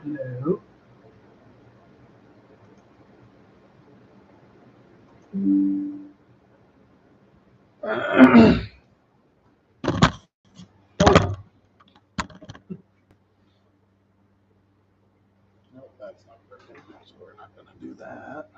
Hello. Nope, that's not working. So we're not going to do that.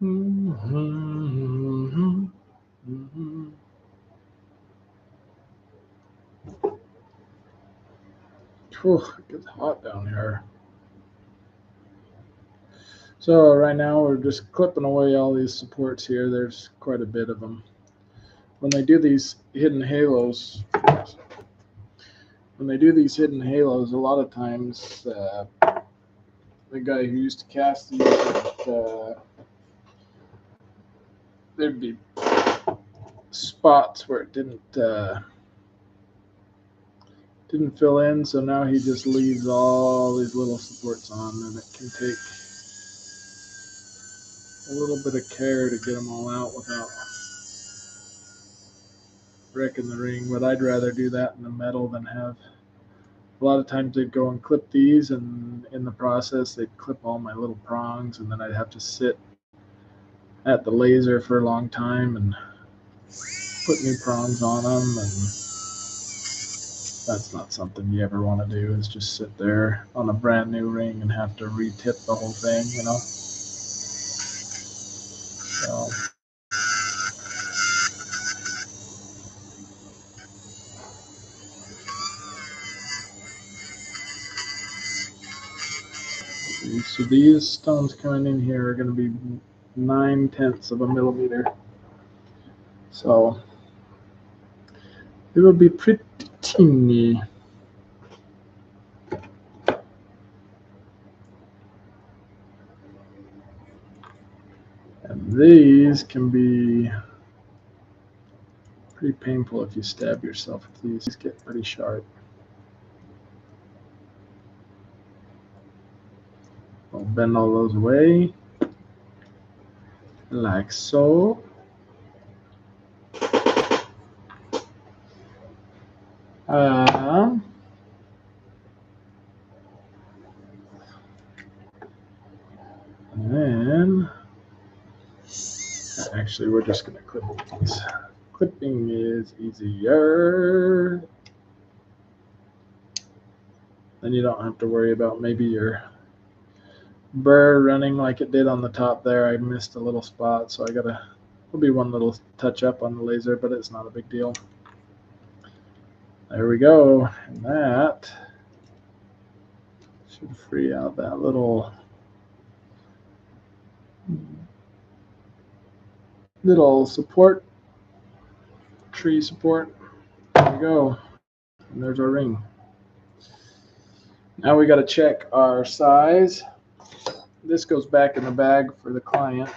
Mm-hmm. Mm-hmm. Whew, it gets hot down here. So right now we're just clipping away all these supports here. There's quite a bit of them. When they do these hidden halos, a lot of times the guy who used to cast these, there'd be spots where it didn't fill in, so now he just leaves all these little supports on, and it can take a little bit of care to get them all out without wrecking the ring. But I'd rather do that in the metal than have. A lot of times they'd go and clip these, and in the process they'd clip all my little prongs, and then I'd have to sit at the laser for a long time and put new prongs on them, and that's not something you ever want to do, is just sit there on a brand new ring and have to re-tip the whole thing, you know. So these stones coming in here are going to be 9/10 of a millimeter, so it will be pretty teeny. And these can be pretty painful if you stab yourself with these. These get pretty sharp. I'll bend all those away, like so. And then, actually, we're just going to clip these. Clipping is easier. Then you don't have to worry about maybe your burr running like it did on the top there. I missed a little spot, so there'll be one little touch up on the laser, but it's not a big deal. There we go. And that should free out that little support, tree support. There we go. And there's our ring. Now we got to check our size. This goes back in the bag for the client.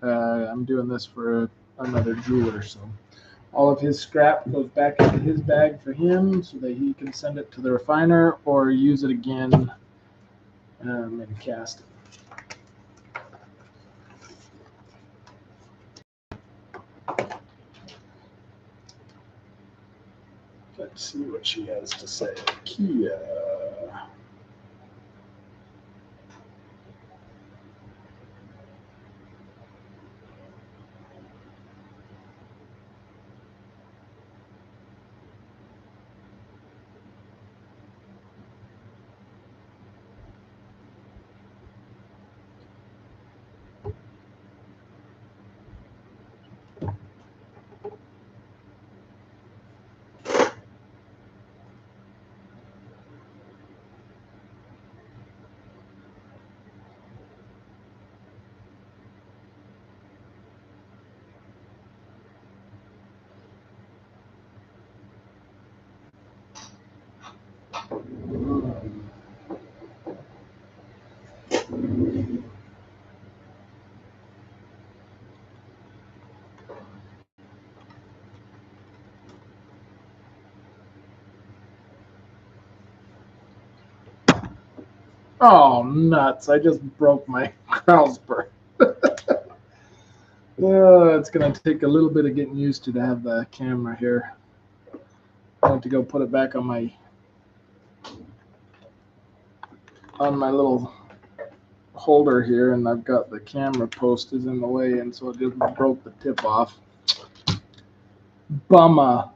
I'm doing this for another jeweler, so all of his scrap goes back into his bag for him so that he can send it to the refiner or use it again and cast it. Let's see what she has to say. Kia. Oh, nuts. I just broke my Carlsberg. It's going to take a little bit of getting used to have the camera here. I want to go put it back on my little holder here, and I've got the camera post is in the way, and so it just broke the tip off. Bummer.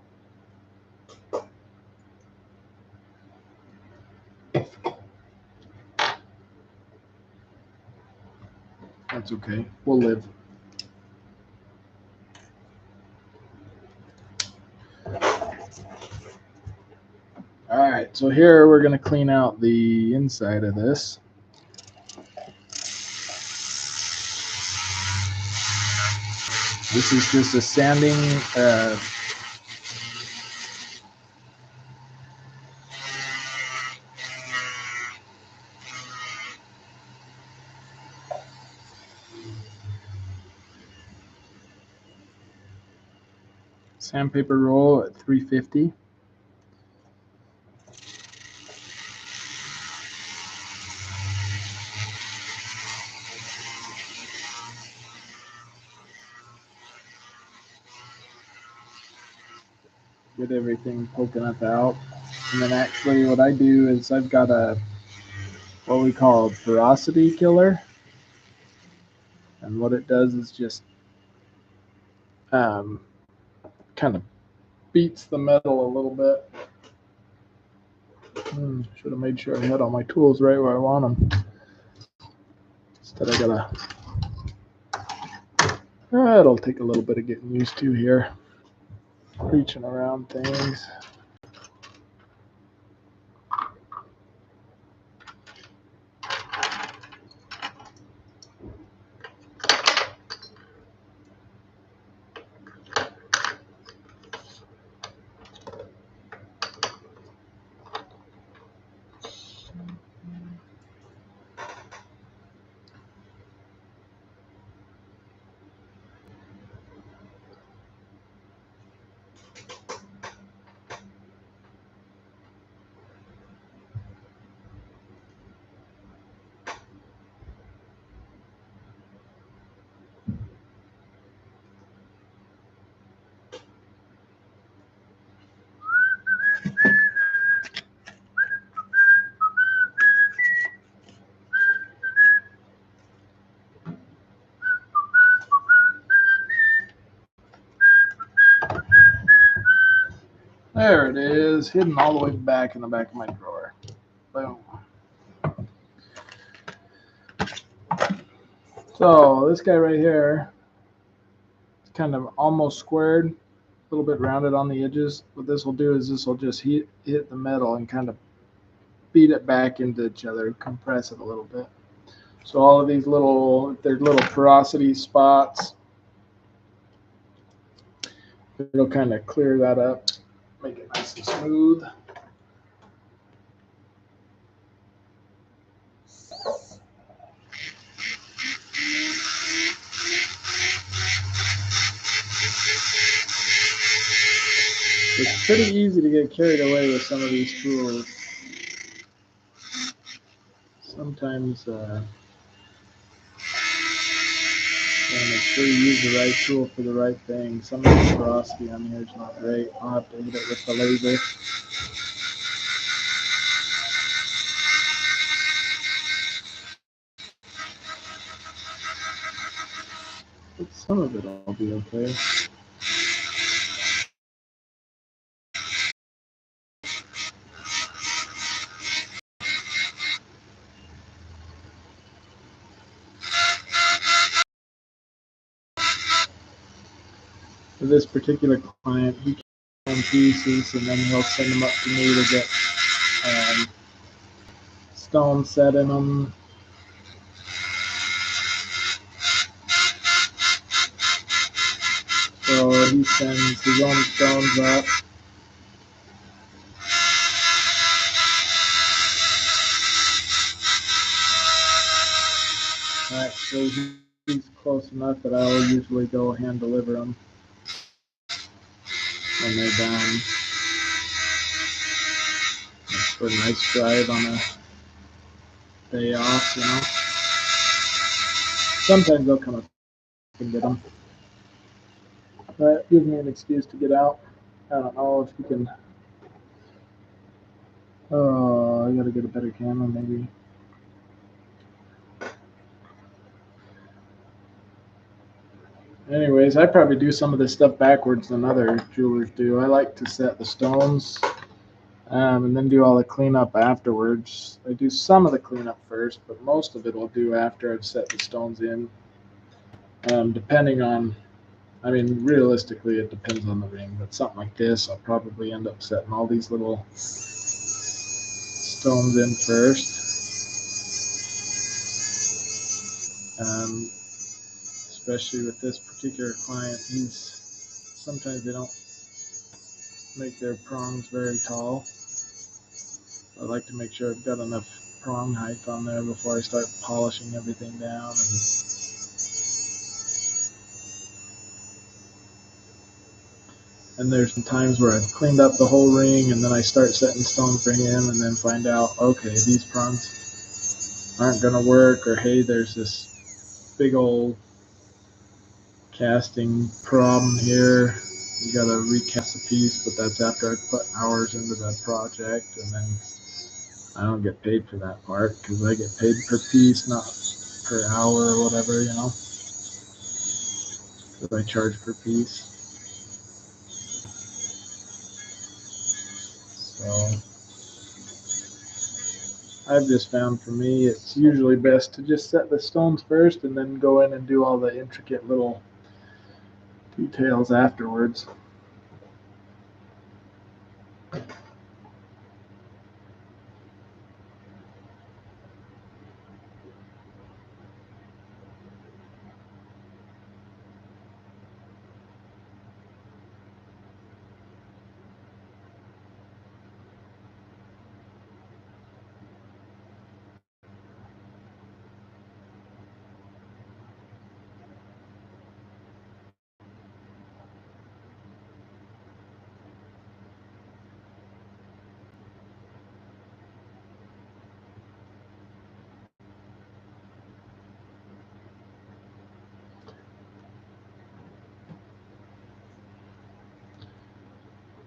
That's okay. We'll live. So here we're going to clean out the inside of this. This is just a sanding sandpaper roll at 350. Get everything poking up out. And then actually what I do is I've got a what we call a porosity killer. And what it does is just kind of beats the metal a little bit. Should have made sure I had all my tools right where I want them. Instead I gotta, it'll take a little bit of getting used to here. Reaching around things. There it is, hidden all the way back in the back of my drawer. Boom. So this guy right here, it's kind of almost squared, a little bit rounded on the edges. What this will do is this will just hit the metal and kind of beat it back into each other, compress it a little bit. So all of these little, they're little porosity spots. It'll kind of clear that up, make it nice and smooth. It's pretty easy to get carried away with some of these tools. Sometimes make sure you use the right tool for the right thing. Some of the porosity on here is not great. I'll have to hit it with the laser. But some of it will be okay. For this particular client, he can pieces and then he'll send them up to me to get stones set in them. So he sends his own stones up. Actually, he's close enough that I'll usually go hand deliver them when they're done. It's for a nice drive on a day off, you know. Sometimes they'll come up and get them. That gives me an excuse to get out. I don't know if you can. Oh, I gotta get a better camera, maybe. Anyways, I probably do some of this stuff backwards than other jewelers do. I like to set the stones and then do all the cleanup afterwards. I do some of the cleanup first, but most of it I'll do after I've set the stones in. Depending on, I mean, realistically, it depends on the ring, but something like this, I'll probably end up setting all these little stones in first. Especially with this particular client, sometimes they don't make their prongs very tall. I like to make sure I've got enough prong height on there before I start polishing everything down. And there's some times where I've cleaned up the whole ring and then I start setting stone for him and then find out, okay, these prongs aren't going to work, or hey, there's this big old casting problem here. You got to recast a piece, but that's after I put hours into that project, and then I don't get paid for that part because I get paid per piece, not per hour or whatever, because I charge per piece. So I've just found for me, it's usually best to just set the stones first and then go in and do all the intricate little details afterwards.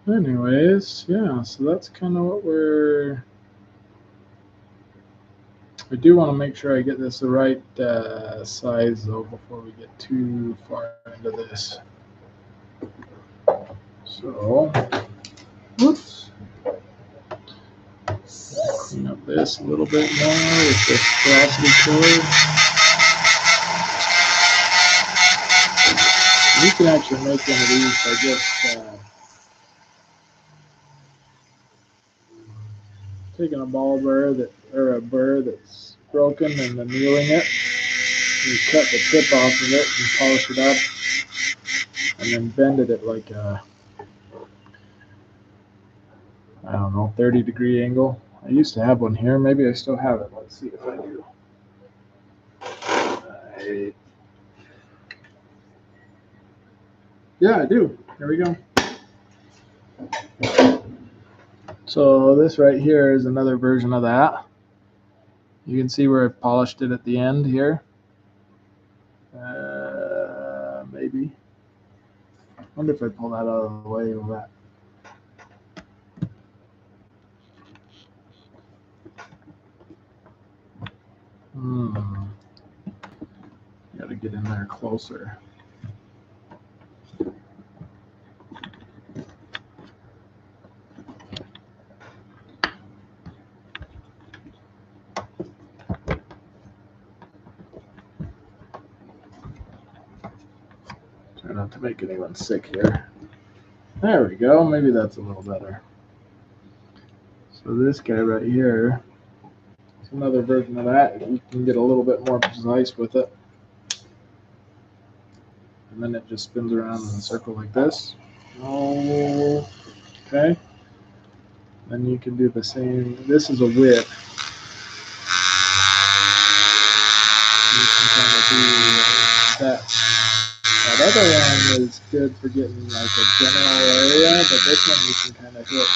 Anyways, yeah, so that's kind of what I do want to make sure I get this the right size though before we get too far into this. So, whoops. Clean up this a little bit more with this velocity cord. You can actually make one of these by just taking a ball burr or a burr that's broken and annealing it. You cut the tip off of it and polish it up, and then bended it like a, I don't know, 30-degree angle. I used to have one here. Maybe I still have it. Let's see if I do. Yeah, I do. Here we go. So this right here is another version of that. You can see where I've polished it at the end here. Maybe. I wonder if I pull that out of the way with that. Got to get in there closer. Try not to make anyone sick here. There we go. Maybe that's a little better. So this guy right here is another version of that. You can get a little bit more precise with it. And then it just spins around in a circle like this. Oh, okay. Then you can do the same. This is a whip. You can kind of do that. That other one is good for getting like a general area, but this one you can kind of hit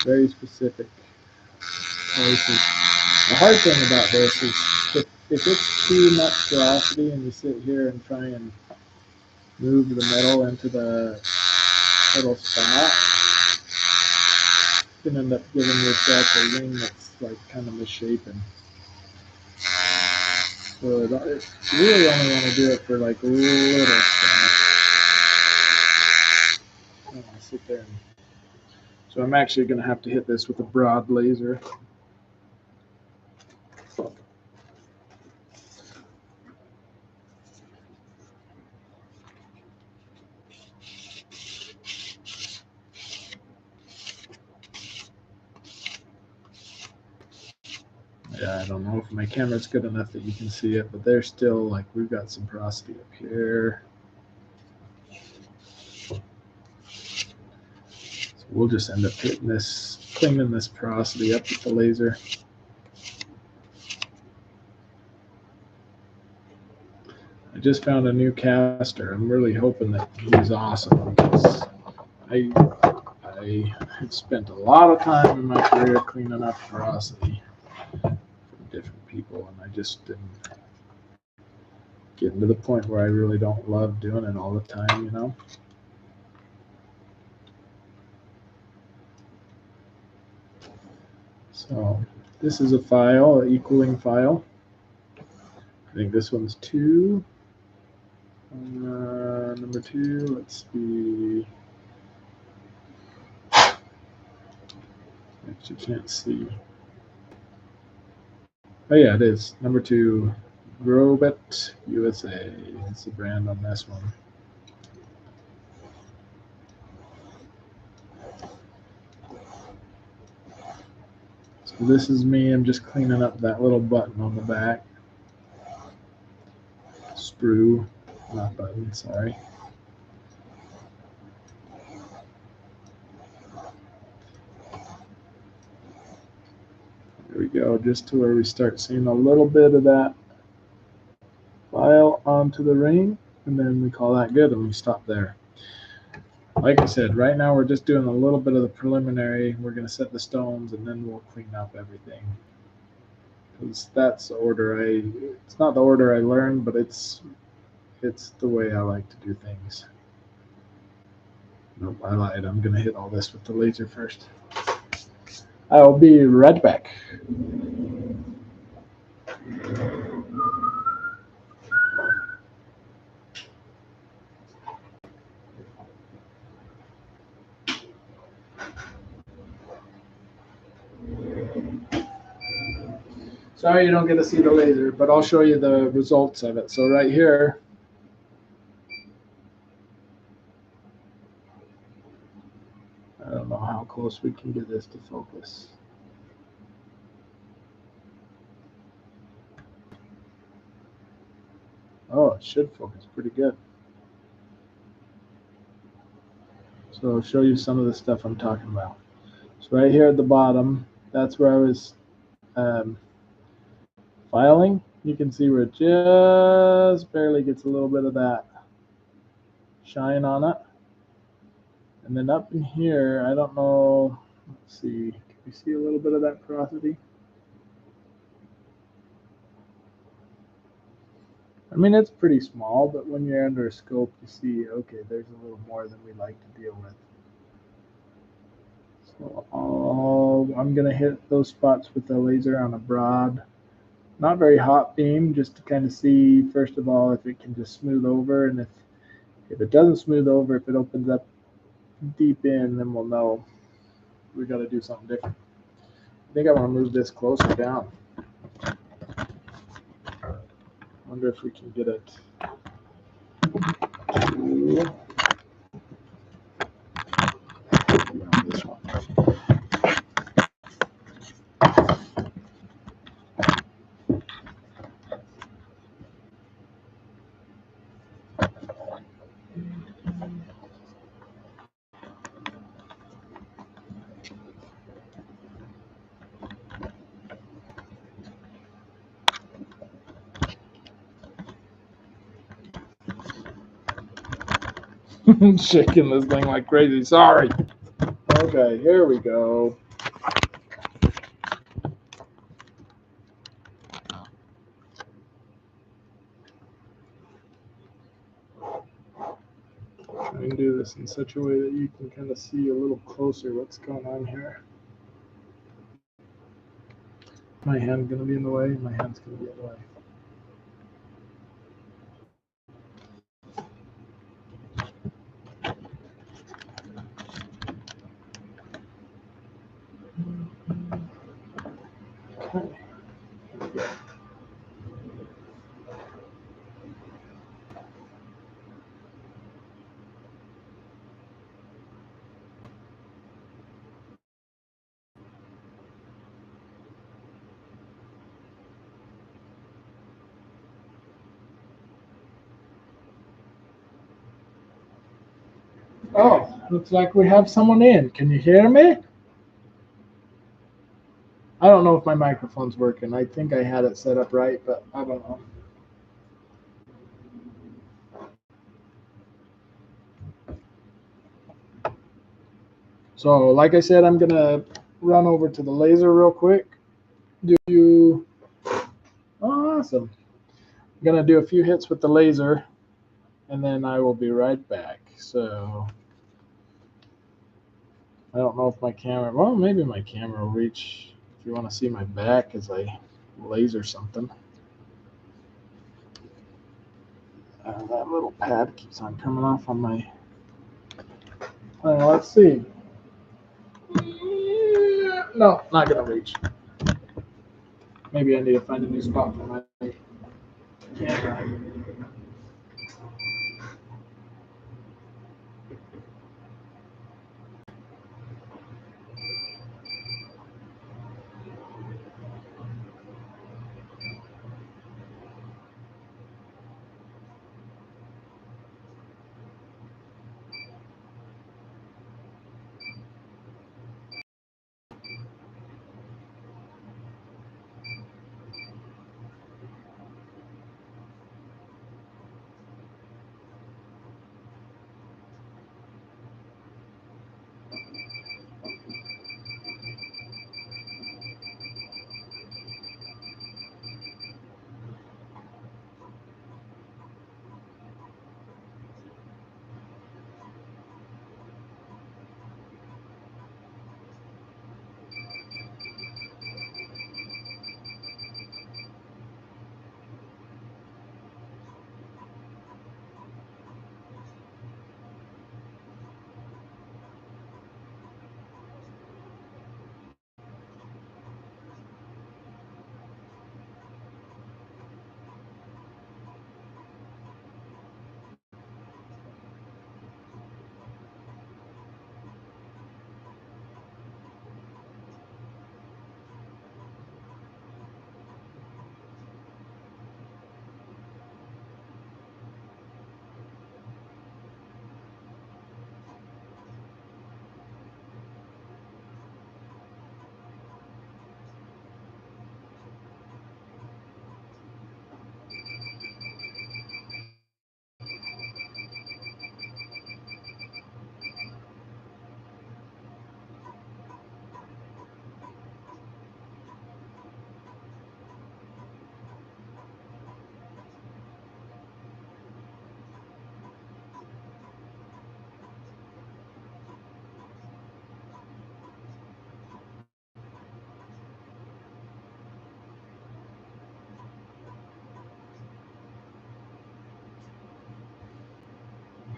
very specific places. The hard thing about this is if it's too much velocity and you sit here and try and move the metal into the little spot, you can end up giving yourself a ring that's like kind of misshapen. So you really only want to do it for like little stuff. I don't want to sit there and... So I'm actually going to have to hit this with a broad laser. I don't know if my camera's good enough that you can see it, but they're still like, we've got some porosity up here. So we'll just end up hitting this, cleaning this porosity up with the laser. I just found a new caster. I'm really hoping that he's awesome because I have spent a lot of time in my career cleaning up porosity from different people, and I just am getting to the point where I really don't love doing it all the time, you know? So this is a file, an equaling file. I think this one's 2. Number 2, let's see. Actually can't see. Oh yeah, it is. Number 2, Grobet USA. That's the brand on this one. So this is me. I'm just cleaning up that little button on the back. Sprue, not button, sorry. There we go, just to where we start seeing a little bit of that file onto the ring, and then we call that good and we stop there. Like I said, right now we're just doing a little bit of the preliminary. We're going to set the stones and then we'll clean up everything. Because that's the order it's not the order I learned, but it's the way I like to do things. Nope, I lied. I'm going to hit all this with the laser first. I'll be right back. Sorry you don't get to see the laser, but I'll show you the results of it. So right here, I don't know how close we can get this to focus. Oh, it should focus pretty good. So I'll show you some of the stuff I'm talking about. So right here at the bottom, that's where I was filing. You can see where it just barely gets a little bit of that shine on it. And then up in here, I don't know, let's see, can you see a little bit of that porosity? I mean, it's pretty small, but when you're under a scope, you see, okay, there's a little more than we like to deal with. So I'm going to hit those spots with the laser on a broad, not very hot beam, just to kind of see, first of all, if it can just smooth over. And if it doesn't smooth over, if it opens up deep in, then we'll know we got to do something different. I think I want to move this closer down. Wonder if we can get it to this one. Shaking this thing like crazy. Sorry. Okay, here we go. Try and do this in such a way that you can kind of see a little closer what's going on here. My hand's going to be in the way. My hand's going to be in the way. Okay. Here we go. Oh, looks like we have someone in. Can you hear me? I don't know if my microphone's working. I think I had it set up right, but I don't know. So, like I said, I'm gonna run over to the laser real quick. Awesome. I'm gonna do a few hits with the laser, and then I will be right back. So, I don't know if my camera. Well, maybe my camera will reach. If you want to see my back as I laser something. That little pad keeps on coming off on my. Let's see. No, not gonna reach. Maybe I need to find a new spot for my camera.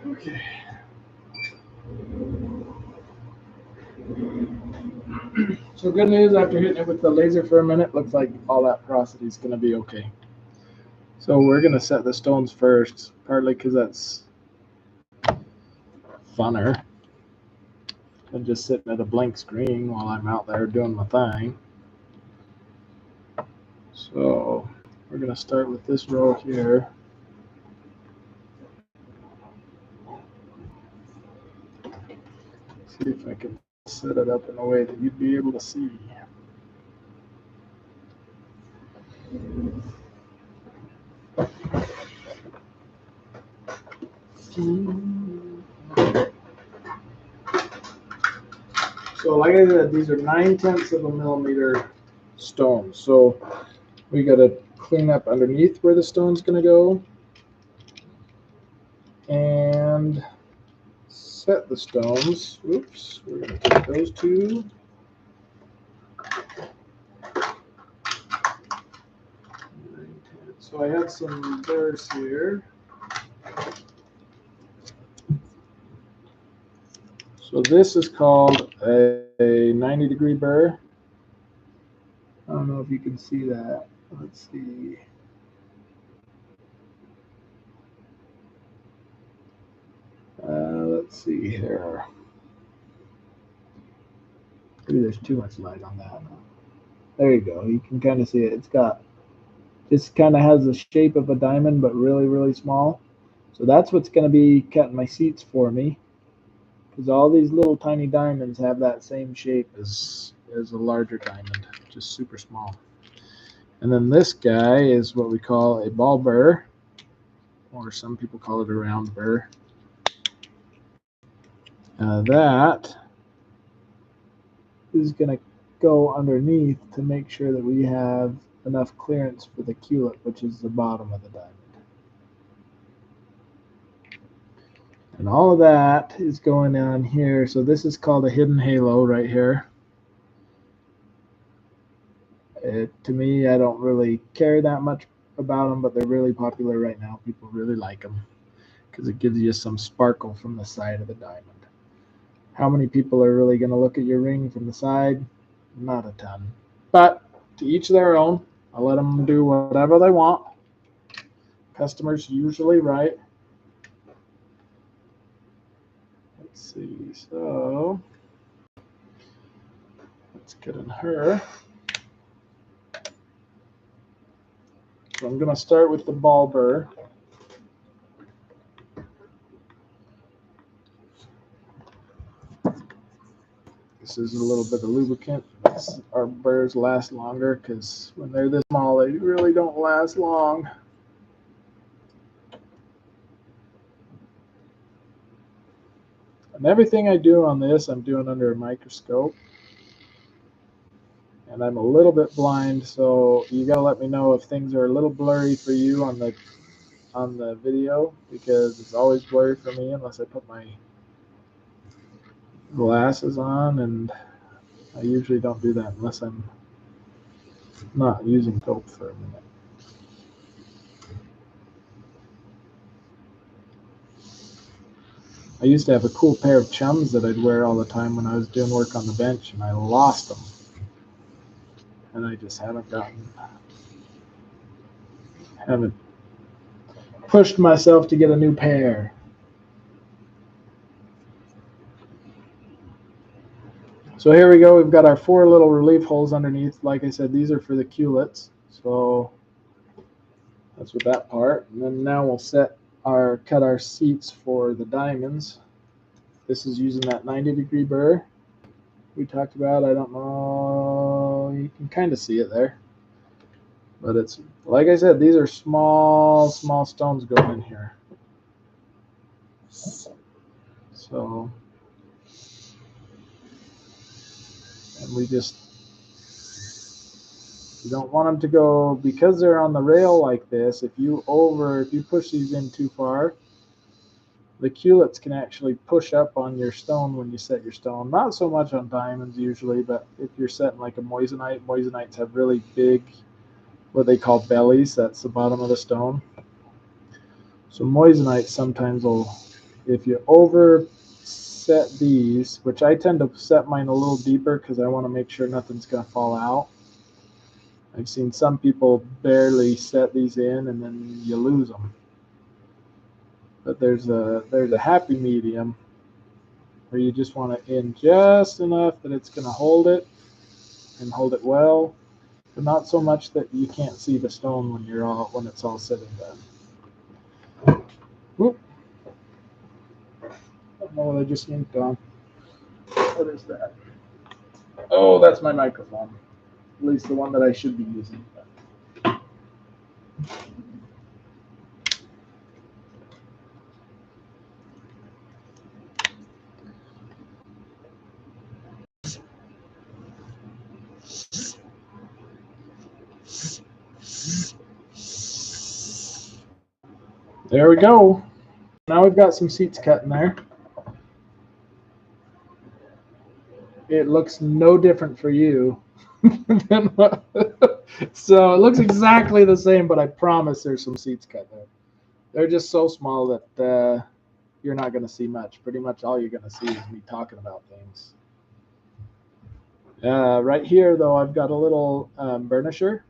Okay. So good news, after hitting it with the laser for a minute, looks like all that porosity is going to be okay. So we're going to set the stones first, partly because that's funner than just sitting at a blank screen while I'm out there doing my thing. So we're going to start with this row here. See if I can set it up in a way that you'd be able to see. So like I said, these are 9/10 of a millimeter stones. So we got to clean up underneath where the stone's going to go and set the stones. Oops, we're going to take those two. So I have some burrs here. So this is called a 90-degree burr. I don't know if you can see that. Let's see. Let's see here. Maybe there's too much light on that. There you go. You can kind of see it. It's got, this kind of has the shape of a diamond, but really, really small. So that's what's going to be cutting my seats for me. because all these little tiny diamonds have that same shape as a larger diamond, just super small. And then this guy is what we call a ball burr, or some people call it a round burr. That is going to go underneath to make sure that we have enough clearance for the culet, which is the bottom of the diamond. And all of that is going on here. So this is called a hidden halo right here. To me, I don't really care that much about them, but they're really popular right now. People really like them because it gives you some sparkle from the side of the diamond. How many people are really going to look at your ring from the side? Not a ton. But to each their own. I'll let them do whatever they want. Customers usually right. Let's see. So let's get in her. So I'm going to start with the ball burr. This is a little bit of lubricant. Our burrs last longer because when they're this small, they really don't last long. And everything I do on this, I'm doing under a microscope. And I'm a little bit blind, so you gotta let me know if things are a little blurry for you on the video, because it's always blurry for me unless I put my glasses on, and I usually don't do that unless I'm not using scope for a minute. I used to have a cool pair of chums that I'd wear all the time when I was doing work on the bench, and I lost them. And I just haven't pushed myself to get a new pair. So here we go. We've got our 4 little relief holes underneath. Like I said, these are for the culets. So that's with that part. And then now we'll cut our seats for the diamonds. This is using that 90-degree burr we talked about. I don't know. You can kind of see it there. But it's, like I said, these are small stones going in here. So, and we just, you don't want them to go, because they're on the rail like this, if you push these in too far, the culets can actually push up on your stone when you set your stone. Not so much on diamonds usually, but if you're setting like a moissanite, moissanites have really big, what they call bellies. That's the bottom of the stone. So moissanite sometimes will, if you over set these, which I tend to set mine a little deeper because I want to make sure nothing's going to fall out. I've seen some people barely set these in and then you lose them. But there's a happy medium where you just want it in just enough that it's going to hold it and hold it well, but not so much that you can't see the stone when it's all said and done. Whoop. I don't know what I just yanked on. What is that? Oh, that's my microphone. At least the one that I should be using. There we go. Now we've got some seats cut in there. It looks no different for you. So it looks exactly the same, but I promise there's some seats cut there. They're just so small that you're not going to see much. Pretty much all you're going to see is me talking about things. Right here, though, I've got a little burnisher.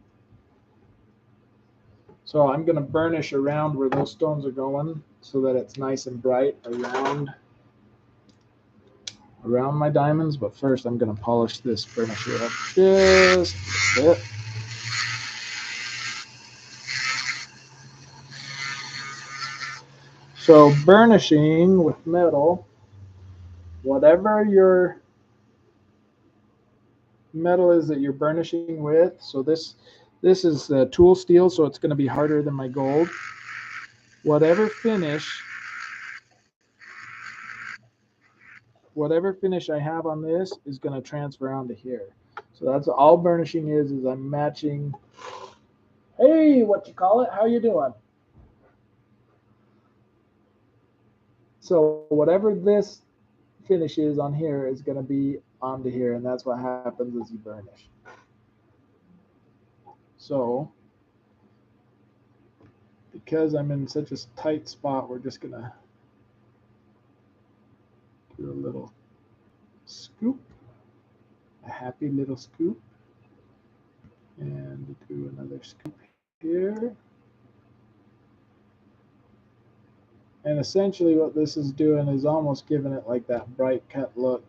So I'm going to burnish around where those stones are going so that it's nice and bright around my diamonds. But first, I'm going to polish this burnisher up just a bit. So burnishing with metal whatever your metal is that you're burnishing with. So this is tool steel, so it's going to be harder than my gold. Whatever finish I have on this is going to transfer onto here. So that's all burnishing is I'm matching. Hey, what you call it? How you doing? So whatever this finish is on here is going to be onto here, and that's what happens as you burnish. So because I'm in such a tight spot, we're just going to do a little scoop, a happy little scoop, and do another scoop here. And essentially what this is doing is almost giving it like that bright cut look.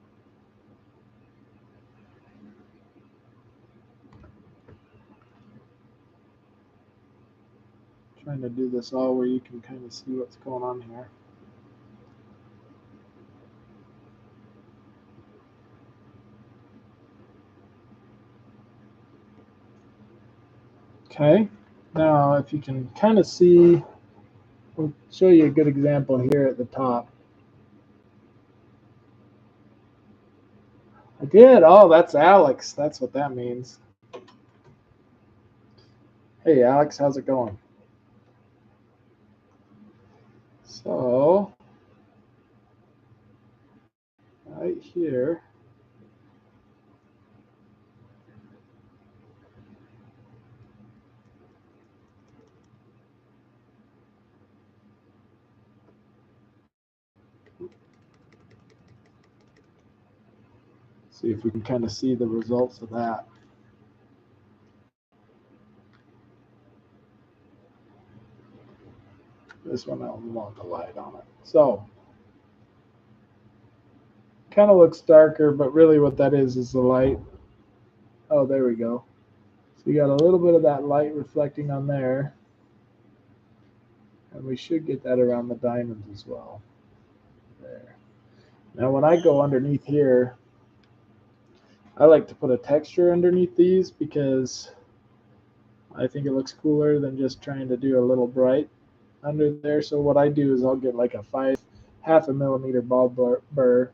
Trying to do this all where you can kind of see what's going on here. Okay, now if you can kind of see, we'll show you a good example here at the top. I did. Oh, that's Alex. That's what that means. Hey, Alex, how's it going? So, right here, see if we can kind of see the results of that. This one I want the light on it. So, kind of looks darker, but really what that is the light. Oh, there we go. So you got a little bit of that light reflecting on there. And we should get that around the diamonds as well. There. Now when I go underneath here, I like to put a texture underneath these because I think it looks cooler than just trying to do a little bright under there. So what I do is I'll get like a half a millimeter ball burr,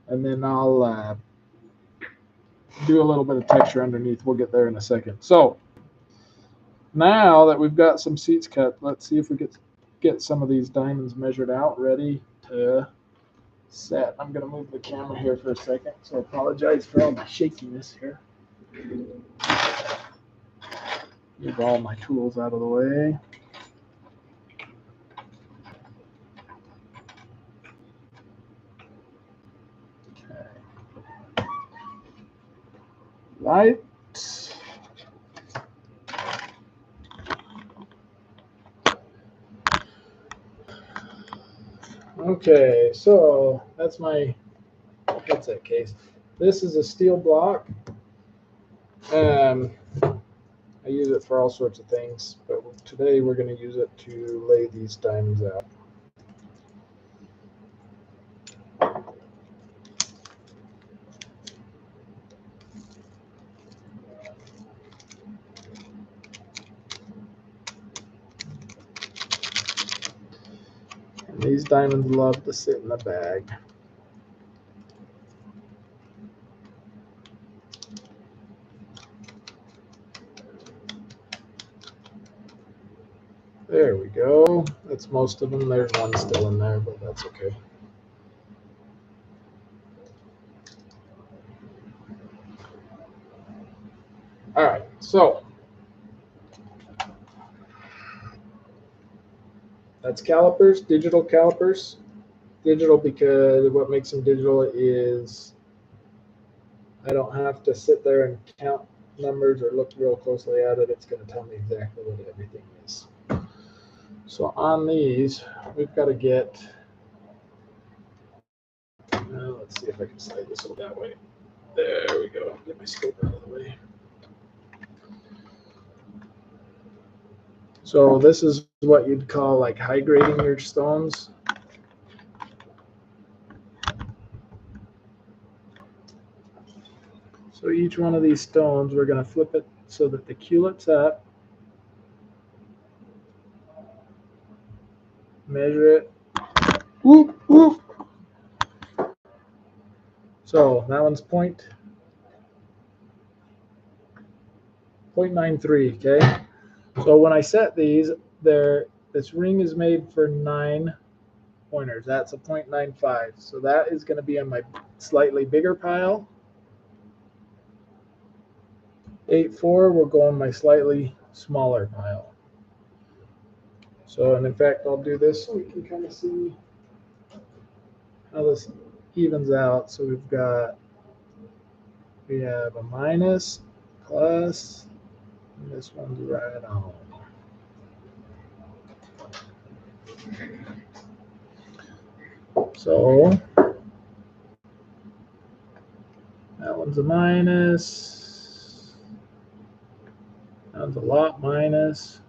and then I'll do a little bit of texture underneath. We'll get there in a second. So now that we've got some seats cut, let's see if we get some of these diamonds measured out, ready to set. I'm going to move the camera here for a second, so I apologize for all the shakiness here. Move all my tools out of the way. Okay. Light. Okay, so that's my headset case. This is a steel block. I use it for all sorts of things, but today we're going to use it to lay these diamonds out. And these diamonds love to sit in the bag. There we go. That's most of them. There's one still in there, but that's okay. All right, so that's calipers, digital calipers. Digital because what makes them digital is I don't have to sit there and count numbers or look real closely at it. It's going to tell me exactly what everything is. So on these, we've got to get, let's see if I can slide this over that way. There we go. Get my scope out of the way. So this is what you'd call like hydrating your stones. So each one of these stones, we're going to flip it so that the culet's up. Measure it. Whoop, whoop. So that one's 0.93, okay? So when I set these, this ring is made for 9 pointers. That's a 0.95. So that is going to be on my slightly bigger pile. 8.4 will go on my slightly smaller pile. So, and in fact, I'll do this so we can kind of see how this evens out. So we have a minus, plus, and this one's right on. So that one's a minus. That one's a lot minus.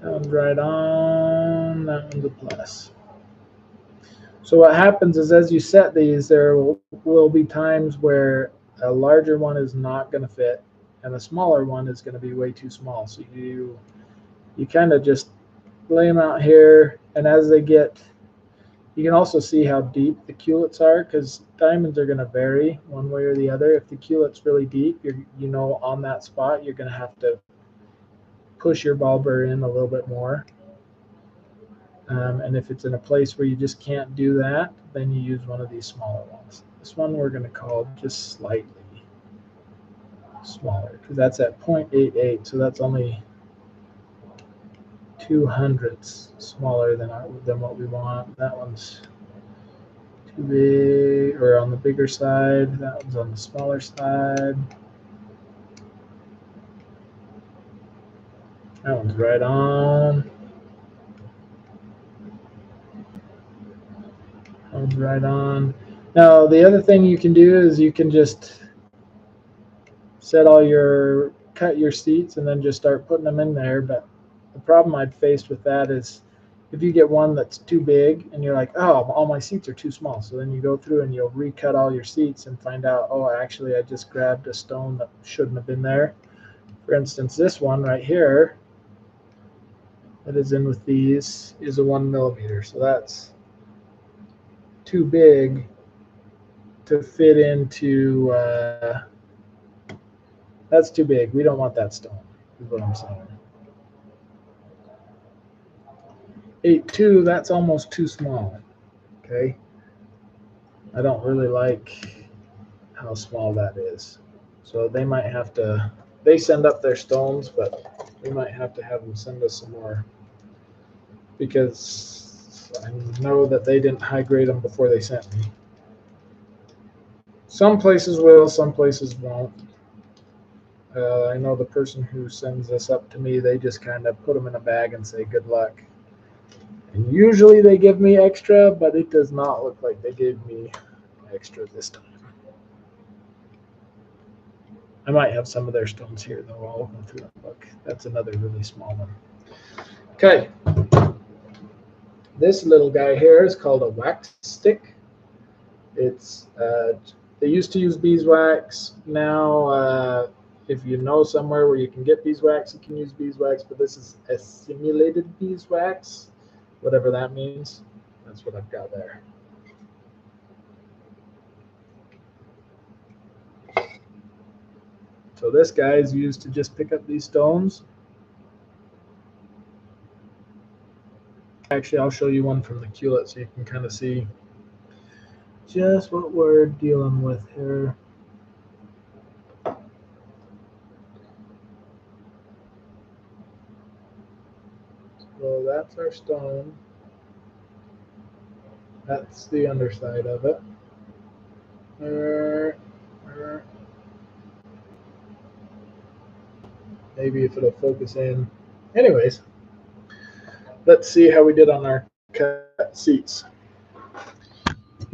That one's right on. That one's a plus. So what happens is as you set these, there will be times where a larger one is not going to fit and a smaller one is going to be way too small. So you kind of just lay them out here, and as they get, you can also see how deep the culets are, because diamonds are going to vary one way or the other. If the culet's really deep, on that spot, you're going to have to push your ball burr in a little bit more. And if it's in a place where you just can't do that, then you use one of these smaller ones. This one we're going to call just slightly smaller, because that's at 0.88, so that's only 0.02 smaller than what we want. That one's too big, or on the bigger side. That one's on the smaller side. That one's right on. That one's right on. Now, the other thing you can do is you can just cut your seats and then just start putting them in there. But the problem I'd faced with that is if you get one that's too big and you're like, oh, all my seats are too small. So then you go through and you'll recut all your seats and find out, oh, actually, I just grabbed a stone that shouldn't have been there. For instance, this one right here that is in with these is a 1 millimeter. So that's too big to fit into, that's too big. We don't want that stone, is what I'm saying. 8.2, that's almost too small, okay? I don't really like how small that is. So they might have to, they send up their stones, but we might have to have them send us some more, because I know that they didn't high grade them before they sent me. Some places will, some places won't. I know the person who sends this up to me, they just kind of put them in a bag and say good luck. And usually they give me extra, but it does not look like they gave me extra this time. I might have some of their stones here, though. I'll go through and look. That's another really small one. Okay. This little guy here is called a wax stick. It's they used to use beeswax. Now, if you know somewhere where you can get beeswax, you can use beeswax, but this is assimilated beeswax, whatever that means. That's what I've got there. So this guy is used to just pick up these stones. Actually, I'll show you one from the culet so you can kind of see just what we're dealing with here. So that's our stone. That's the underside of it. Maybe if it'll focus in. Anyways, let's see how we did on our cut seats.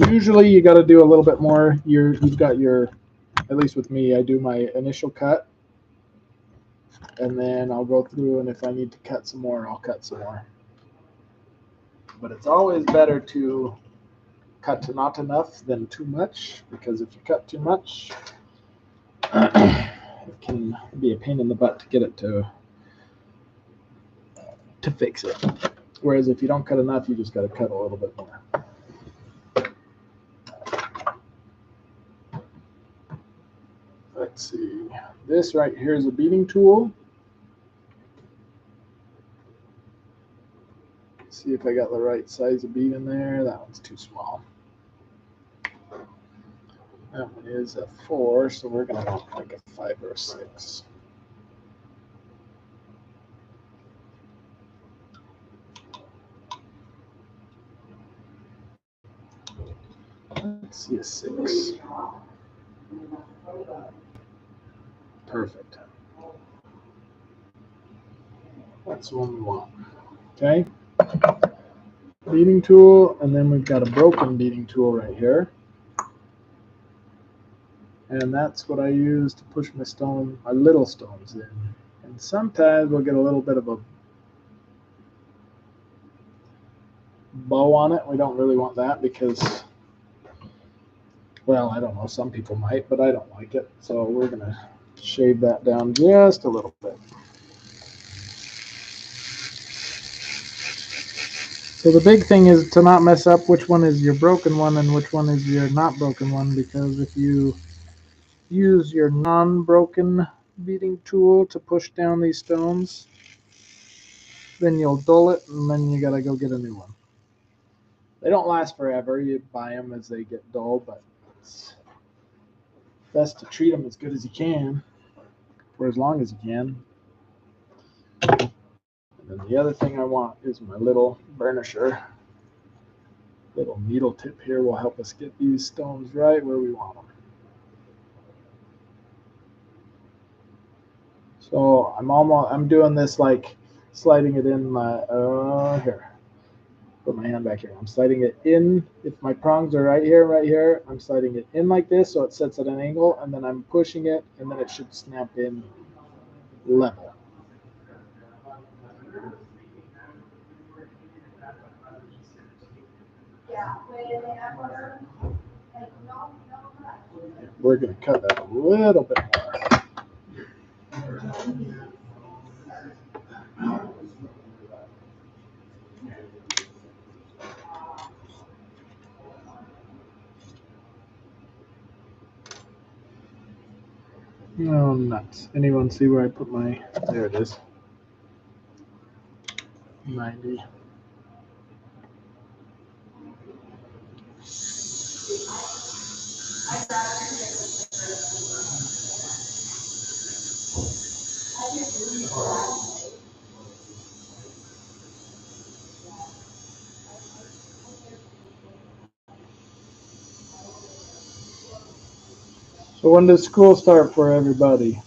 Usually you got to do a little bit more. You've got your, at least with me, I do my initial cut, and then I'll go through, and if I need to cut some more, I'll cut some more. But it's always better to cut to not enough than too much, because if you cut too much, it can be a pain in the butt to get it to fix it. Whereas if you don't cut enough, you just got to cut a little bit more. Let's see. This right here is a beading tool. See if I got the right size of bead in there. That one's too small. That one is a 4, so we're going to want like a 5 or a 6. Let's see, a 6. Perfect. That's the one we want. Okay. Beading tool, and then we've got a broken beading tool right here. And that's what I use to push my little stones in. And sometimes we'll get a little bit of a bow on it. We don't really want that because, well, I don't know, some people might, but I don't like it. So we're going to shave that down just a little bit. So the big thing is to not mess up which one is your broken one and which one is your not broken one, because if you use your non-broken beading tool to push down these stones, then you'll dull it, and then you gotta go get a new one. They don't last forever. You buy them as they get dull, but it's best to treat them as good as you can for as long as you can. And then the other thing I want is my little burnisher. Little needle tip here will help us get these stones right where we want them. So I'm doing this like sliding it in my, here, put my hand back here. I'm sliding it in. If my prongs are right here, I'm sliding it in like this so it sets at an angle, and then I'm pushing it, and then it should snap in level. We're going to cut that a little bit more. Oh, nuts. Anyone see where I put my, there it is. 90. So when does school start for everybody?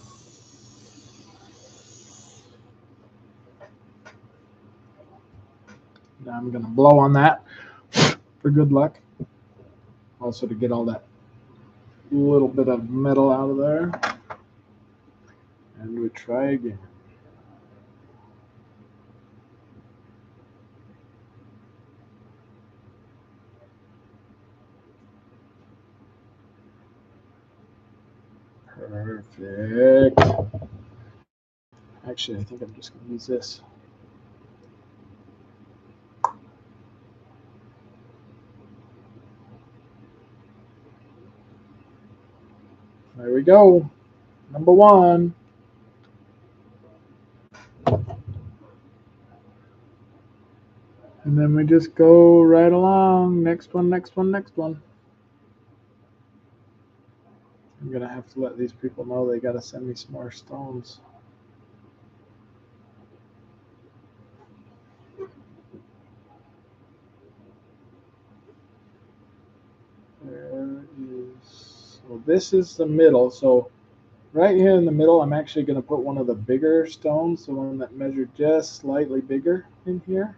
Now I'm going to blow on that for good luck. Also to get all that little bit of metal out of there. And we try again. Perfect. Actually, I think I'm just going to use this. There we go. Number 1. And then we just go right along. Next one, next one, next one. I'm going to have to let these people know they got to send me some more stones. There is, so this is the middle. So right here in the middle, I'm actually going to put one of the bigger stones, the one that measured just slightly bigger in here.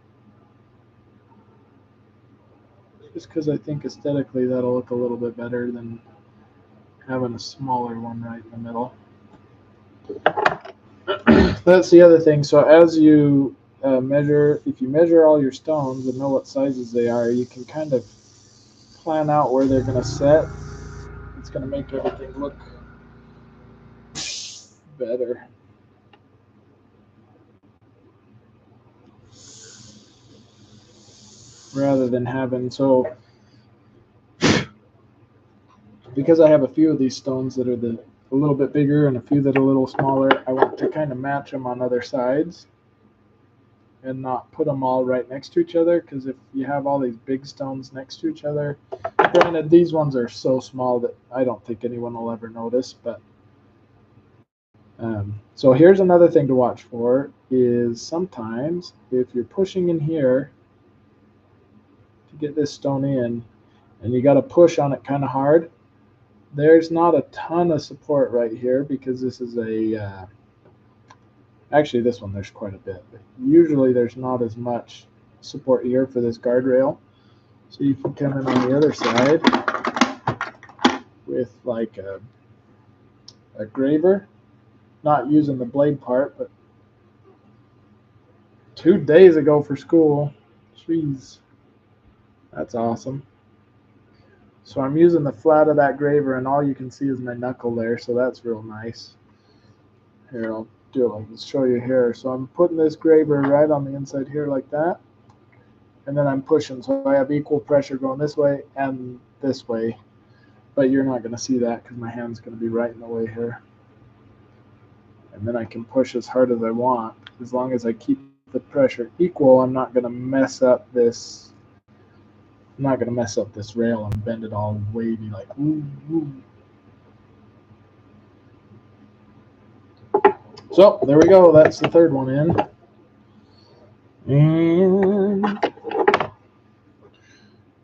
Just because I think aesthetically that'll look a little bit better than having a smaller one right in the middle. That's the other thing. So as you measure, if you measure all your stones and know what sizes they are, you can kind of plan out where they're going to set. It's going to make everything look better. Rather than having, so because I have a few of these stones that are a little bit bigger and a few that are a little smaller, I want to kind of match them on other sides and not put them all right next to each other, because if you have all these big stones next to each other, granted these ones are so small that I don't think anyone will ever notice, but so here's another thing to watch for is sometimes if you're pushing in here to get this stone in and you got to push on it kind of hard, there's not a ton of support right here because this is a actually this one there's quite a bit, but usually there's not as much support here for this guardrail. So you can come in on the other side with like a graver, not using the blade part, but 2 days ago for school, jeez, that's awesome. So I'm using the flat of that graver and all you can see is my knuckle there, so that's real nice. Here, I'll do it, I'll show you here. So I'm putting this graver right on the inside here like that, and then I'm pushing, so I have equal pressure going this way and this way, but you're not going to see that because my hand's going to be right in the way here. And then I can push as hard as I want. As long as I keep the pressure equal, I'm not going to mess up this. I'm not going to mess up this rail and bend it all wavy like ooh, ooh. So there we go. That's the third one in. And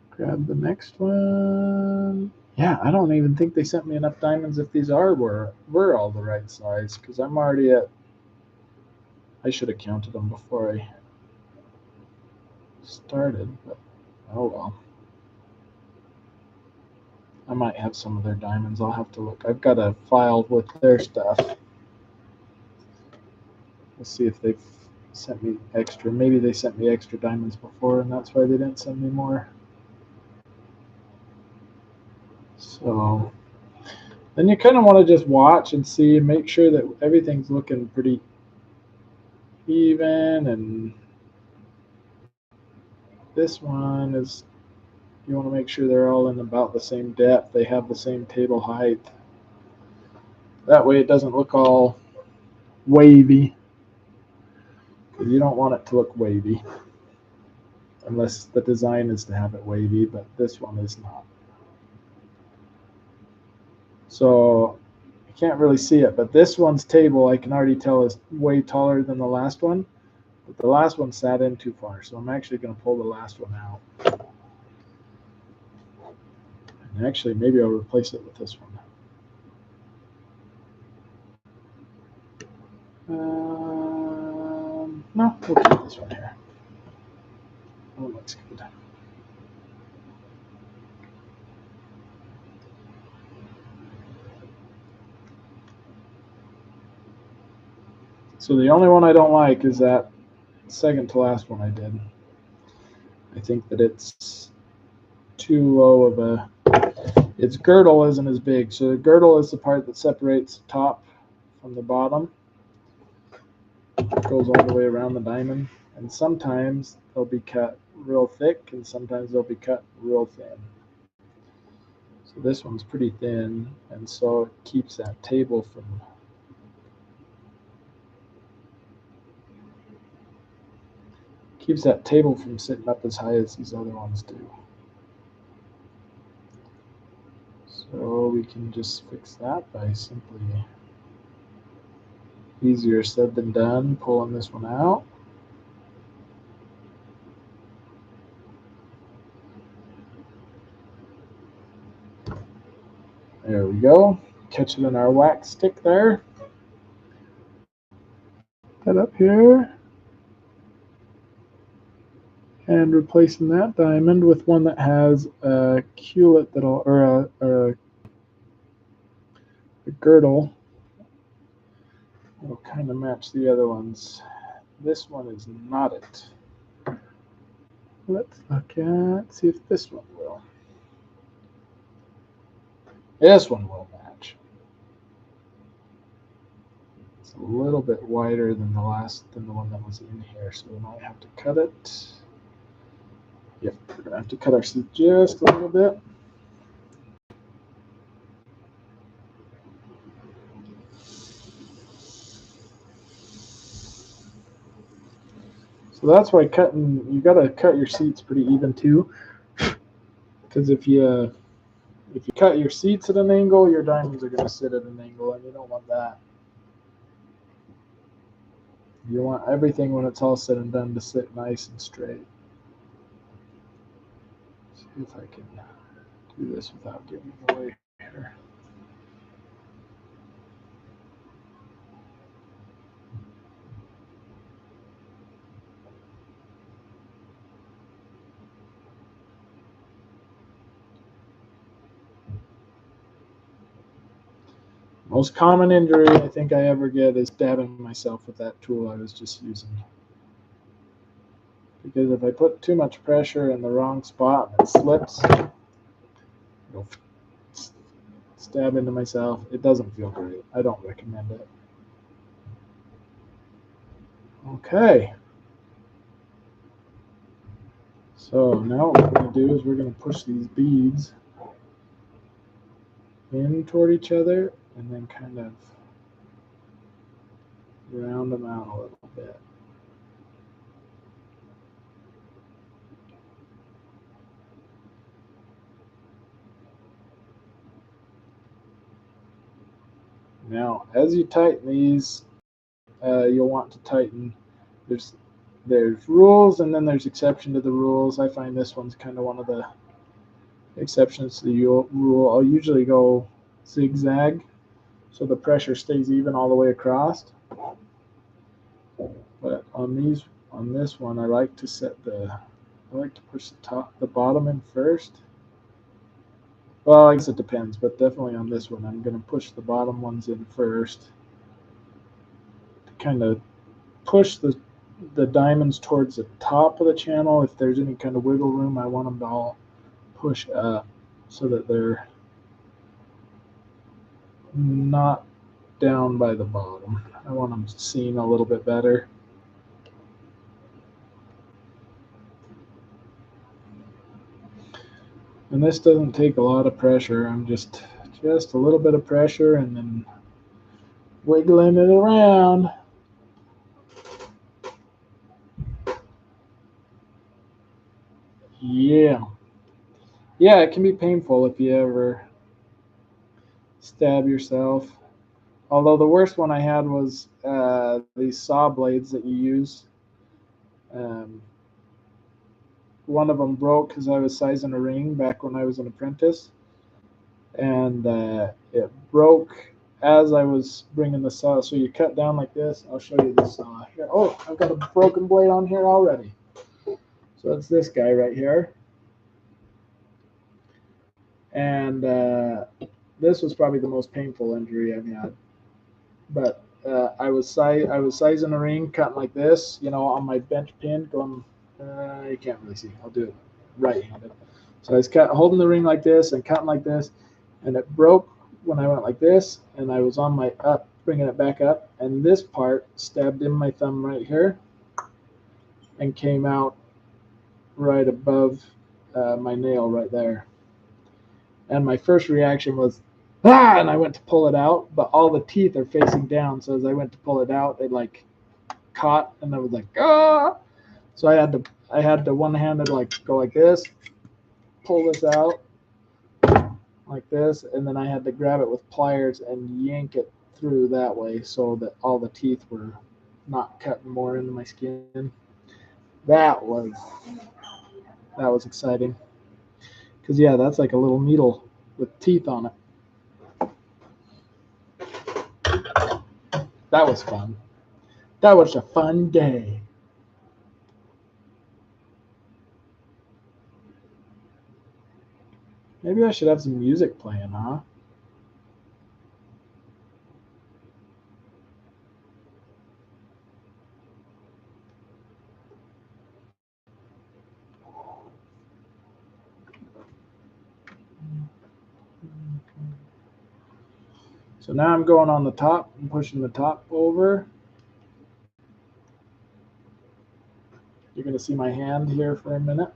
grab the next one. Yeah, I don't even think they sent me enough diamonds if these were all the right size, because I'm already at, I should have counted them before I started, but oh well. I might have some of their diamonds. I'll have to look. I've got a file with their stuff. Let's see if they've sent me extra. Maybe they sent me extra diamonds before, and that's why they didn't send me more. So then you kind of want to just watch and see and make sure that everything's looking pretty even. And this one is, you want to make sure they're all in about the same depth. They have the same table height. That way it doesn't look all wavy. You don't want it to look wavy unless the design is to have it wavy, but this one is not. So I can't really see it, but this one's table I can already tell is way taller than the last one, but the last one sat in too far, so I'm actually going to pull the last one out. And actually maybe I'll replace it with this one. No, we'll keep this one here. That looks good. So the only one I don't like is that second to last one I did. I think that it's too low of a, its girdle isn't as big. So the girdle is the part that separates the top from the bottom. It goes all the way around the diamond. And sometimes they'll be cut real thick and sometimes they'll be cut real thin. So this one's pretty thin, and so it keeps that table from sitting up as high as these other ones do. So we can just fix that by simply, easier said than done, pulling this one out. There we go. Catch it in our wax stick there. That up here. And replacing that diamond with one that has a culet that'll, or a girdle. It'll kind of match the other ones. This one is not it. Let's look at, see if this one will. This one will match. It's a little bit wider than the one that was in here, so we might have to cut it. Yep, we're gonna have to cut our seat just a little bit. So that's why you gotta cut your seats pretty even too, because if you cut your seats at an angle, your diamonds are gonna sit at an angle, and you don't want that. You want everything when it's all said and done to sit nice and straight. See if I can do this without getting away here. Most common injury I think I ever get is stabbing myself with that tool I was just using. Because if I put too much pressure in the wrong spot and it slips, it'll stab into myself. It doesn't feel great. I don't recommend it. Okay. So now what we're going to do is we're going to push these beads in toward each other and then kind of round them out a little bit. Now, as you tighten these, you'll want to tighten. There's rules and then there's exception to the rules. I find this one's kind of one of the exceptions to the rule. I'll usually go zigzag so the pressure stays even all the way across. But on this one, I like to push the bottom in first. Well, I guess it depends, but definitely on this one, I'm going to push the bottom ones in first to kind of push the diamonds towards the top of the channel. If there's any kind of wiggle room, I want them to all push up so that they're not down by the bottom. I want them seen a little bit better. And this doesn't take a lot of pressure. I'm just a little bit of pressure and then wiggling it around. Yeah, it can be painful if you ever stab yourself. Although the worst one I had was these saw blades that you use. One of them broke because I was sizing a ring back when I was an apprentice, and it broke as I was bringing the saw. So you cut down like this. I'll show you this saw here. Oh, I've got a broken blade on here already. So it's this guy right here. And this was probably the most painful injury I've had. But I was sizing a ring, cutting like this, on my bench pin, going. You can't really see. I'll do it right-handed. So I was holding the ring like this and cutting like this, and it broke when I went like this, and I was on my up, bringing it back up, and this part stabbed in my thumb right here, and came out right above my nail right there. And my first reaction was, ah! And I went to pull it out, but all the teeth are facing down. So as I went to pull it out, they like caught, and I was like, ah! So I had to one-handed go like this, pull this out like this, and then I had to grab it with pliers and yank it through that way so that all the teeth were not cutting more into my skin. That was exciting. Because yeah, that's like a little needle with teeth on it. That was fun. That was a fun day. Maybe I should have some music playing, huh? So now I'm going on the top and pushing the top over. You're going to see my hand here for a minute.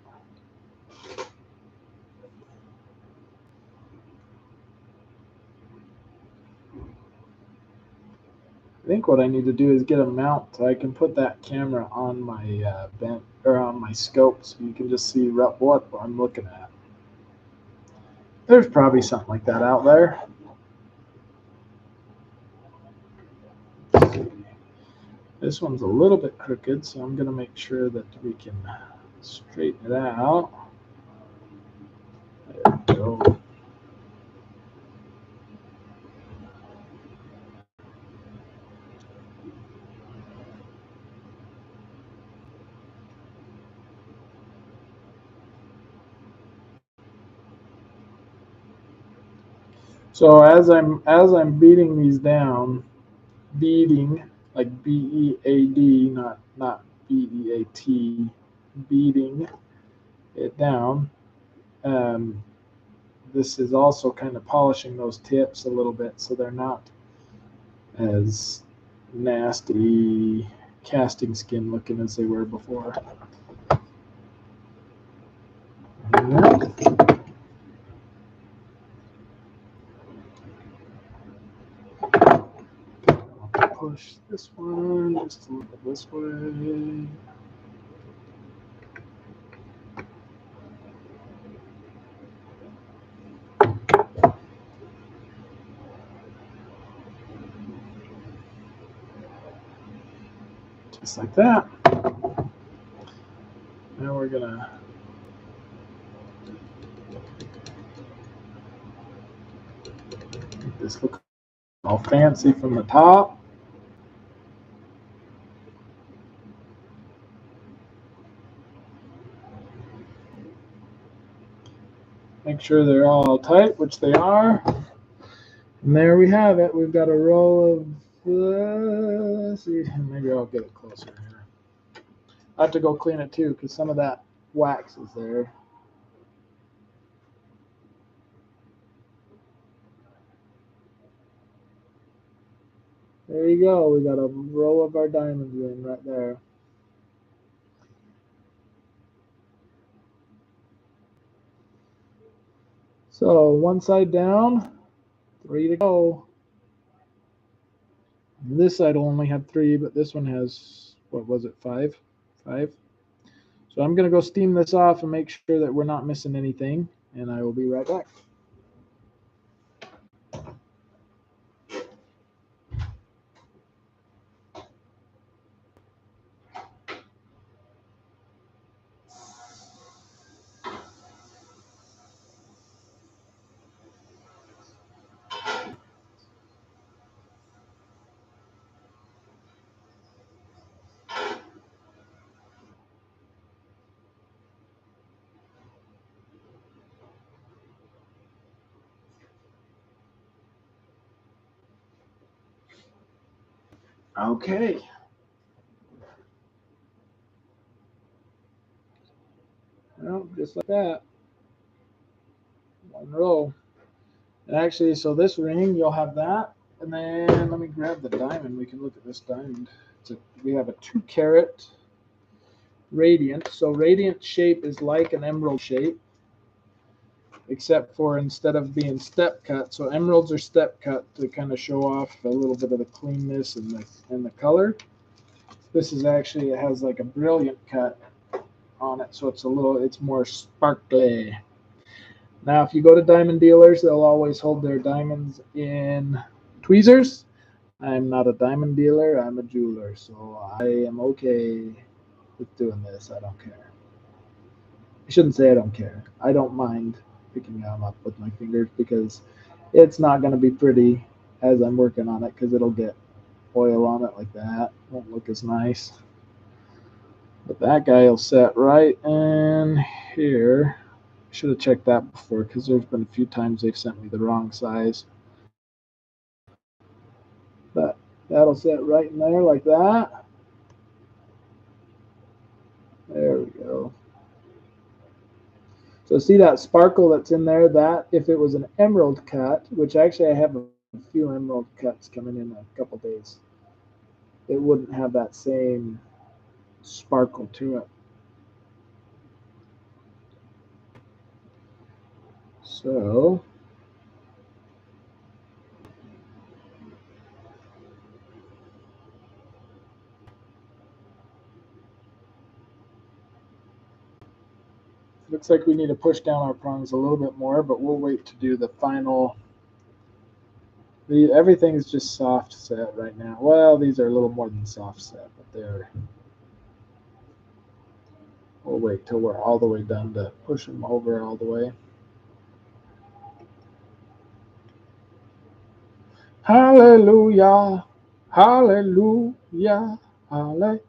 I think what I need to do is get a mount so I can put that camera on my bent or on my scope so you can just see what I'm looking at. There's probably something like that out there. This one's a little bit crooked, so I'm going to make sure that we can straighten it out. There we go. So as I'm beating these down, beating like B-E-A-D, not B-E-A-T, beating it down. This is also kind of polishing those tips a little bit so they're not as nasty casting skin looking as they were before. Push this one just a little bit this way. Just like that. Now we're gonna make this look all fancy from the top. Make sure they're all tight, which they are. And there we have it. We've got a row of, let's see, maybe I'll get it closer here. I have to go clean it too because some of that wax is there. There you go. We got a row of our diamonds in right there. So one side down, 3 to go. This side will only have 3, but this one has, what was it, 5? 5. So I'm going to go steam this off and make sure that we're not missing anything, and I will be right back. Okay. Well, just like that. One row. And actually, so this ring, you'll have that. And then let me grab the diamond. We can look at this diamond. We have a 2-carat radiant. So radiant shape is like an emerald shape, except for instead of being step cut. So emeralds are step cut to kind of show off a little bit of the cleanness and the color. This is actually, it has like a brilliant cut on it, so it's more sparkly. Now, if you go to diamond dealers, they'll always hold their diamonds in tweezers. I'm not a diamond dealer, I'm a jeweler, so I am okay with doing this. I don't care. I shouldn't say I don't care. I don't mind picking them up with my fingers because it's not going to be pretty as I'm working on it because it'll get oil on it like that. Won't look as nice. But that guy will set right in here. Should have checked that before because there's been a few times they've sent me the wrong size. But that'll set right in there like that. There we go. So So see that sparkle that's in there? That if it was an emerald cut, which actually I have a few emerald cuts coming in a couple days, it wouldn't have that same sparkle to it. So looks like we need to push down our prongs a little bit more, but we'll wait to do the final. Everything's just soft set right now. Well, these are a little more than soft set, but they're. We'll wait till we're all the way done to push them over all the way. Hallelujah, hallelujah, hallelujah.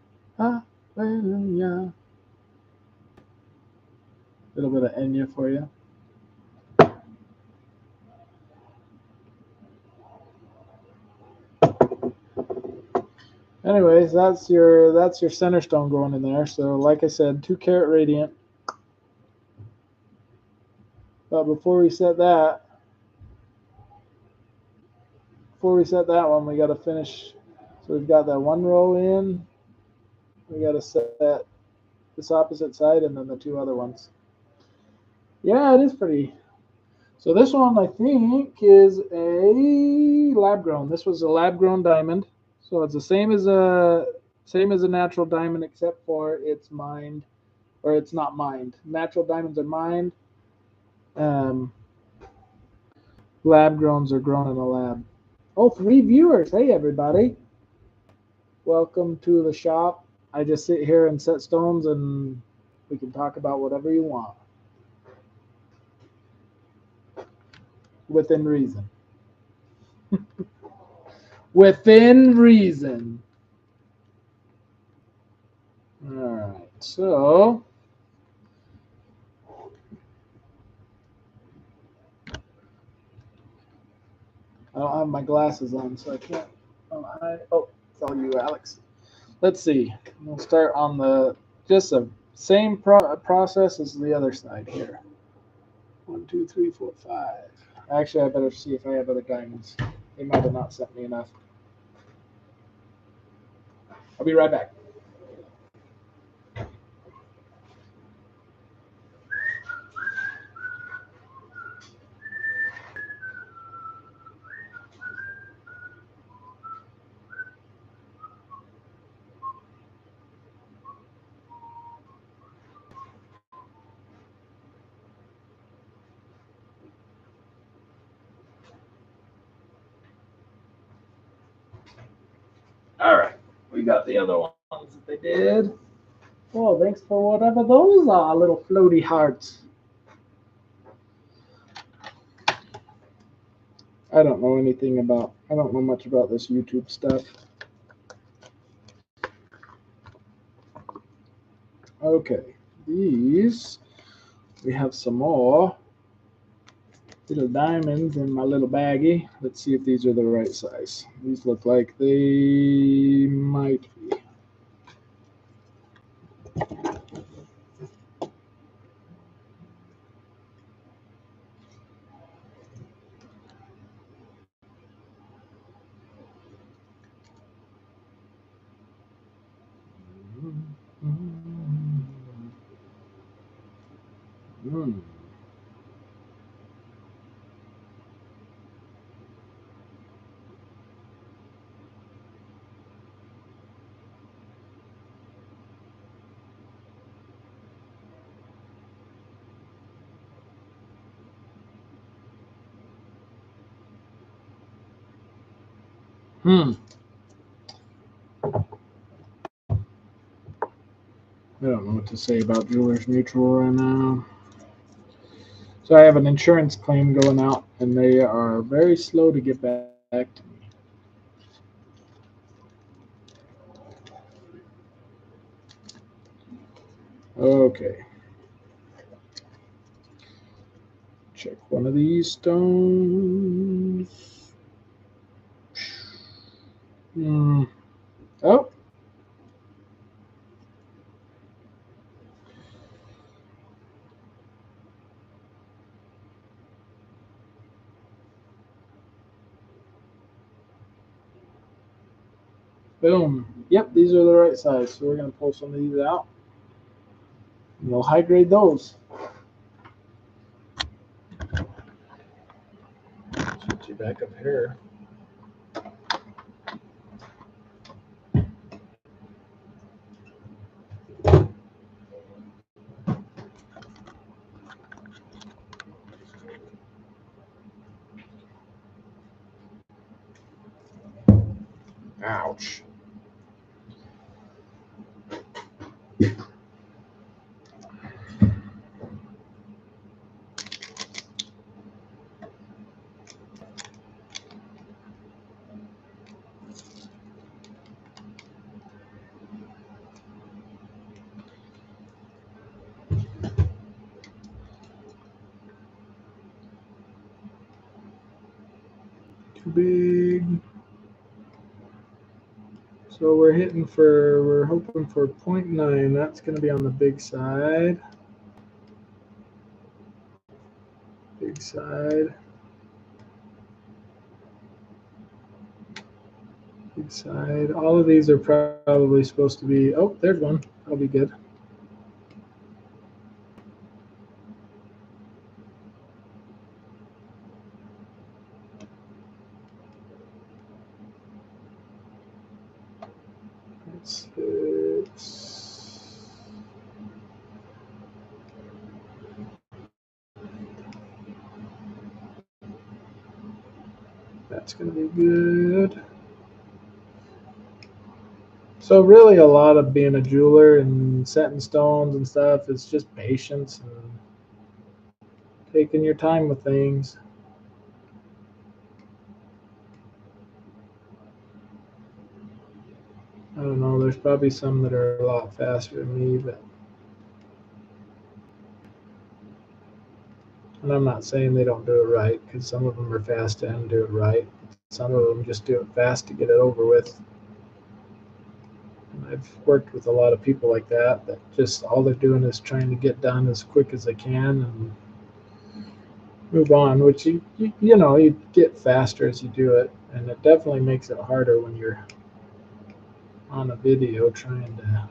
A little bit of Enya for you. Anyways, that's your center stone going in there. So like I said, 2 carat radiant. But before we set that one, we got to finish. So we've got that 1 row in. We got to set this opposite side and then the 2 other ones. Yeah, it is pretty. So this one I think is a lab grown. This was a lab grown diamond. So it's the same as a natural diamond, except for it's mined, or it's not mined. Natural diamonds are mined. Lab growns are grown in a lab. Oh, 3 viewers. Hey, everybody. Welcome to the shop. I just sit here and set stones, and we can talk about whatever you want. Within reason. Within reason. All right, so I don't have my glasses on, so I can't. Oh, it's all you, Alex. Let's see. We'll start on the same process as the other side here. 1, 2, 3, 4, 5. Actually, I better see if I have other diamonds. They might have not sent me enough. I'll be right back. All right, we got the other ones that they did. Oh, thanks for whatever those are, little floaty hearts. I don't know much about this YouTube stuff. Okay, these, we have some more little diamonds in my little baggie. Let's see if these are the right size. These look like they might be. I don't know what to say about Jewelers Mutual right now. So I have an insurance claim going out, and they are very slow to get back to me. Okay. Check one of these stones. Oh. Boom. Yep, these are the right size. So we're going to pull some of these out. And we'll high grade those. Switch you back up here. Ouch. Too big. So we're hoping for 0.9. That's going to be on the big side. Big side. Big side. All of these are probably supposed to be, oh, there's one. That'll be good. That's 6. That's going to be good. So really a lot of being a jeweler and setting stones and stuff is just patience and taking your time with things. I don't know, there's probably some that are a lot faster than me, but and I'm not saying they don't do it right, because some of them are fast and do it right. Some of them just do it fast to get it over with. And I've worked with a lot of people like that just all they're doing is trying to get done as quick as they can and move on, which you know, you get faster as you do it, and it definitely makes it harder when you're on a video trying to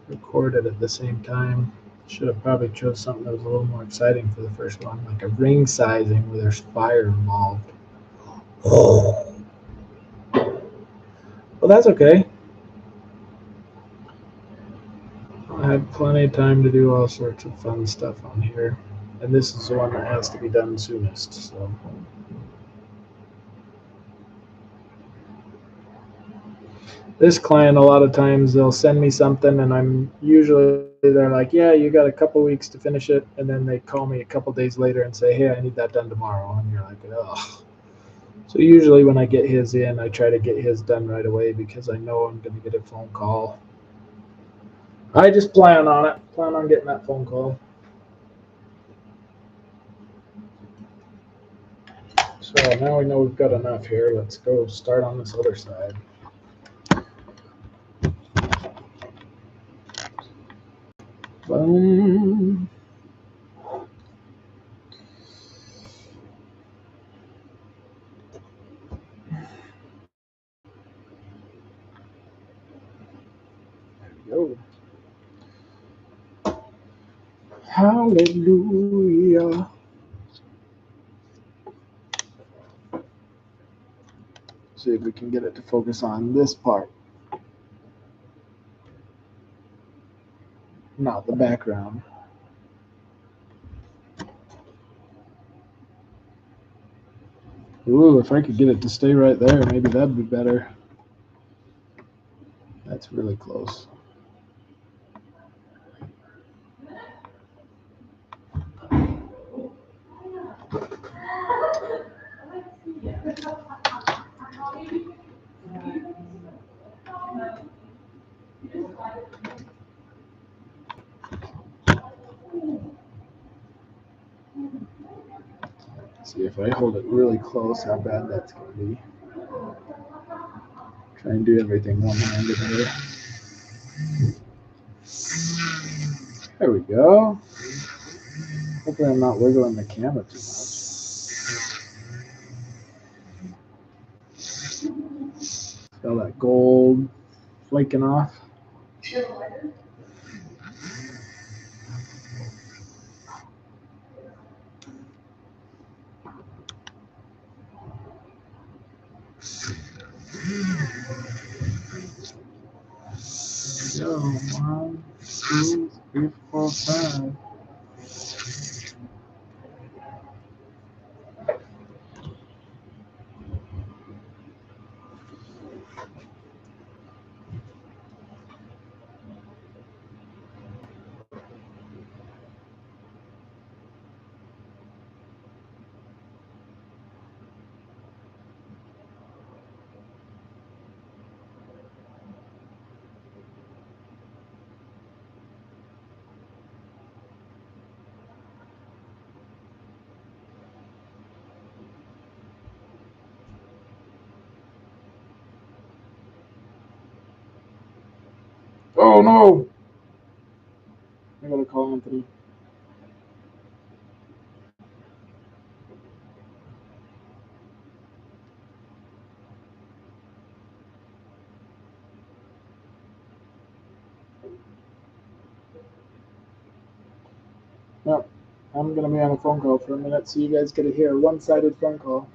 record it at the same time. Should have probably chose something that was a little more exciting for the first one, like a ring sizing where there's fire involved. Well, that's okay. I had plenty of time to do all sorts of fun stuff on here, and this is the one that has to be done soonest. So this client, a lot of times they'll send me something, and I'm usually they're like, yeah, you got a couple weeks to finish it, and then they call me a couple days later and say, hey, I need that done tomorrow, and you're like, oh. So usually when I get his in, I try to get his done right away because I know I'm going to get a phone call. I just plan on it. Plan on getting that phone call. So now we know we've got enough here. Let's go start on this other side. Boom. There we go. Hallelujah. See if we can get it to focus on this part, not the background. Ooh, if I could get it to stay right there, maybe that'd be better. That's really close. See if I hold it really close, how bad that's going to be. Try and do everything one-handed here. There we go. Hopefully I'm not wiggling the camera too much. Got all that gold flaking off. So 1, 2, 3, 4, 5. Oh no! I gotta call Anthony. Yep. I'm gonna be on a phone call for a minute, so you guys get to hear a one-sided phone call.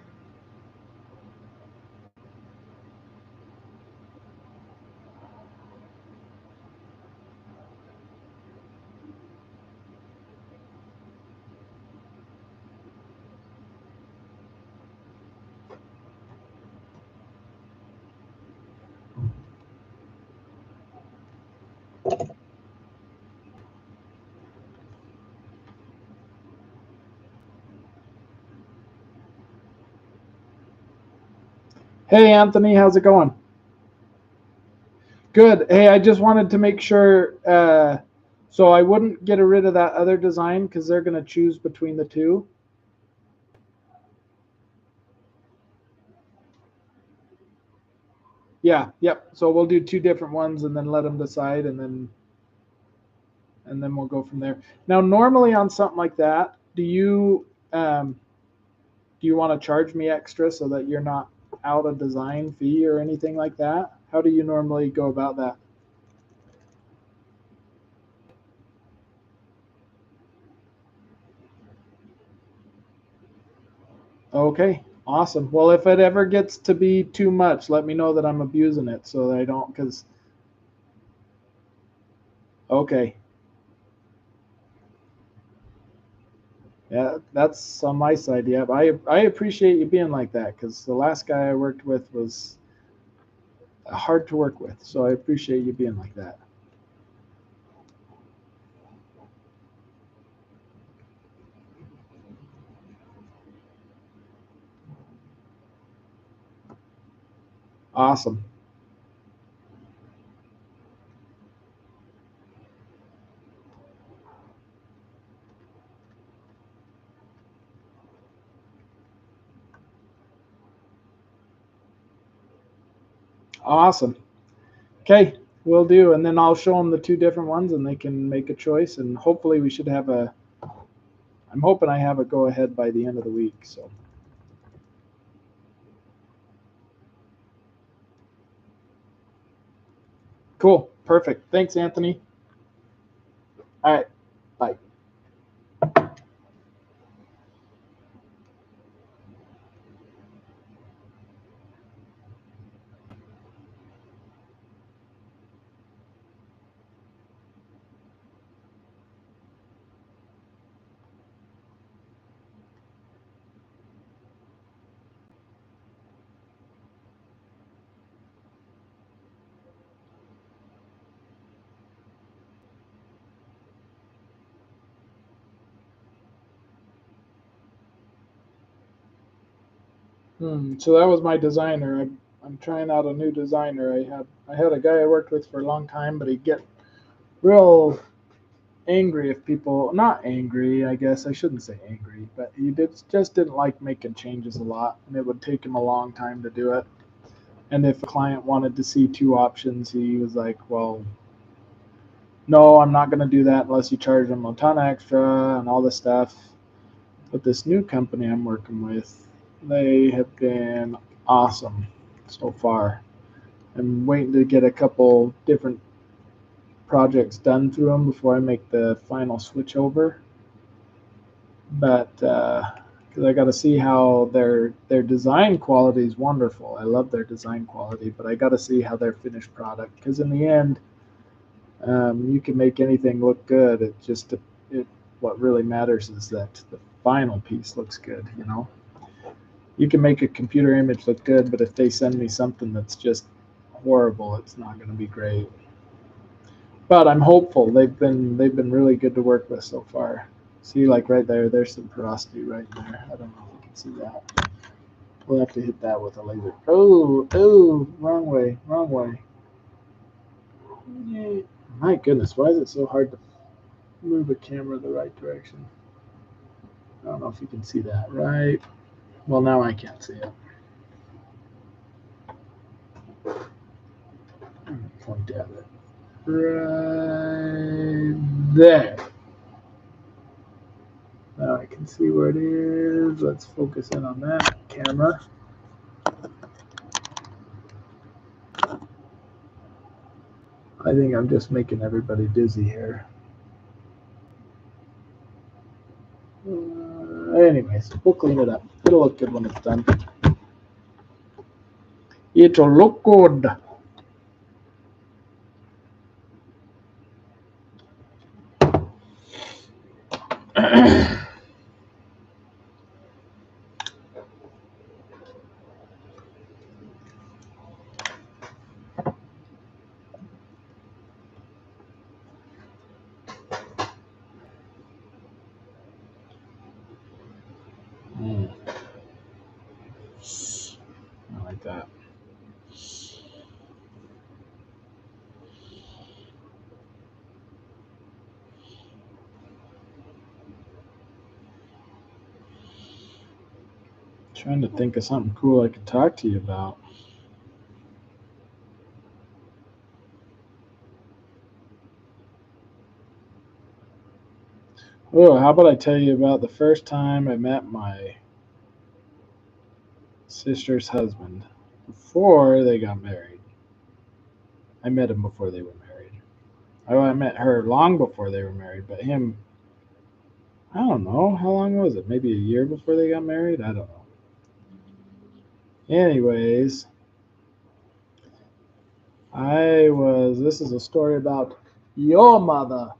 Hey Anthony, how's it going? Good. Hey, I just wanted to make sure, so I wouldn't get rid of that other design because they're gonna choose between the two. Yeah, yep. So we'll do two different ones and then let them decide, and then we'll go from there. Now, normally on something like that, do you want to charge me extra so that you're not out a design fee or anything like that? How do you normally go about that? Okay, awesome. Well, if it ever gets to be too much, let me know that I'm abusing it so that I don't, because, okay. Yeah, that's on my side. Yeah, I appreciate you being like that because the last guy I worked with was hard to work with. So I appreciate you being like that. Awesome. Awesome. Okay, we'll do. And then I'll show them the two different ones and they can make a choice. And hopefully we should have I'm hoping I have a go ahead by the end of the week. So cool. Perfect. Thanks, Anthony. All right. Bye. So that was my designer. I'm trying out a new designer. I had a guy I worked with for a long time, but he'd get real angry if people not angry. I guess I shouldn't say angry, but just didn't like making changes a lot, and it would take him a long time to do it. And if a client wanted to see two options, he was like, "Well, no, I'm not going to do that unless you charge them a ton extra and all this stuff." But this new company I'm working with, they have been awesome so far. I'm waiting to get a couple different projects done through them before I make the final switch over. But because I got to see how their design quality is wonderful. I love their design quality, but I got to see how their finished product. Because in the end, you can make anything look good. What really matters is that the final piece looks good. You know, you can make a computer image look good, but if they send me something that's just horrible, it's not going to be great. But I'm hopeful. They've been really good to work with so far. See, like right there, there's some porosity right there. I don't know if you can see that. We'll have to hit that with a laser. Oh, wrong way, wrong way. Yay. My goodness, why is it so hard to move a camera the right direction? I don't know if you can see that, right? Well, now I can't see it. Point at it. Right there. Now I can see where it is. Let's focus in on that camera. I think I'm just making everybody dizzy here. Anyways, we'll clean it up. It'll look good when it's done. It'll look good. I like that. Trying to think of something cool I could talk to you about. Oh, how about I tell you about the first time I met my sister's husband before they got married. I met him before they were married. I met her long before they were married, but him, I don't know. How long was it? Maybe a year before they got married? I don't know. Anyways, this is a story about your mother,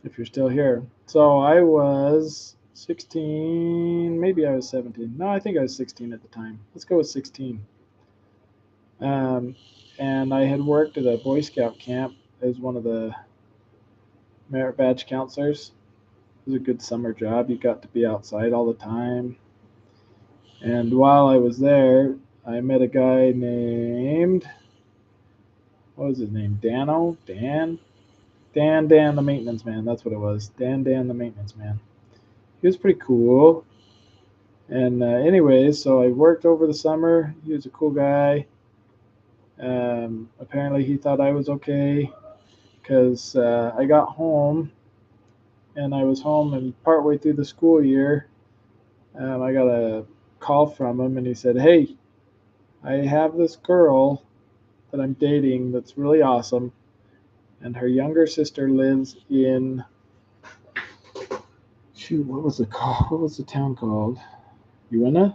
if you're still here. So I was 16, maybe I was 17. No, I think I was 16 at the time. Let's go with 16. And I had worked at a Boy Scout camp as one of the merit badge counselors. It was a good summer job. You got to be outside all the time. And while I was there, I met a guy named, what was his name? Dan, the maintenance man. That's what it was. Dan, the maintenance man. He was pretty cool. And anyways, so I worked over the summer. He was a cool guy. Apparently, he thought I was okay because I got home, and I was home, and partway through the school year, I got a call from him, and he said, "Hey, I have this girl that I'm dating that's really awesome, and her younger sister lives in, shoot, what was it called? What was the town called? Uintas?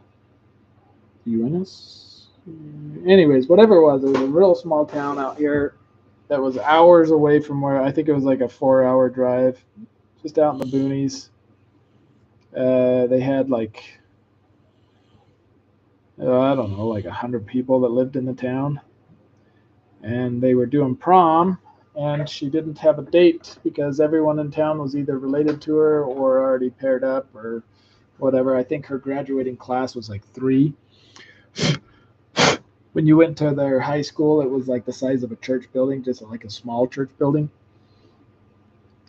Anyways, whatever it was a real small town out here that was hours away from where I think it was like a 4-hour drive, just out in the boonies. They had like, I don't know, like 100 people that lived in the town, and they were doing prom, and she didn't have a date because everyone in town was either related to her or already paired up or whatever. I think her graduating class was like 3. When you went to their high school, it was like the size of a church building, just like a small church building.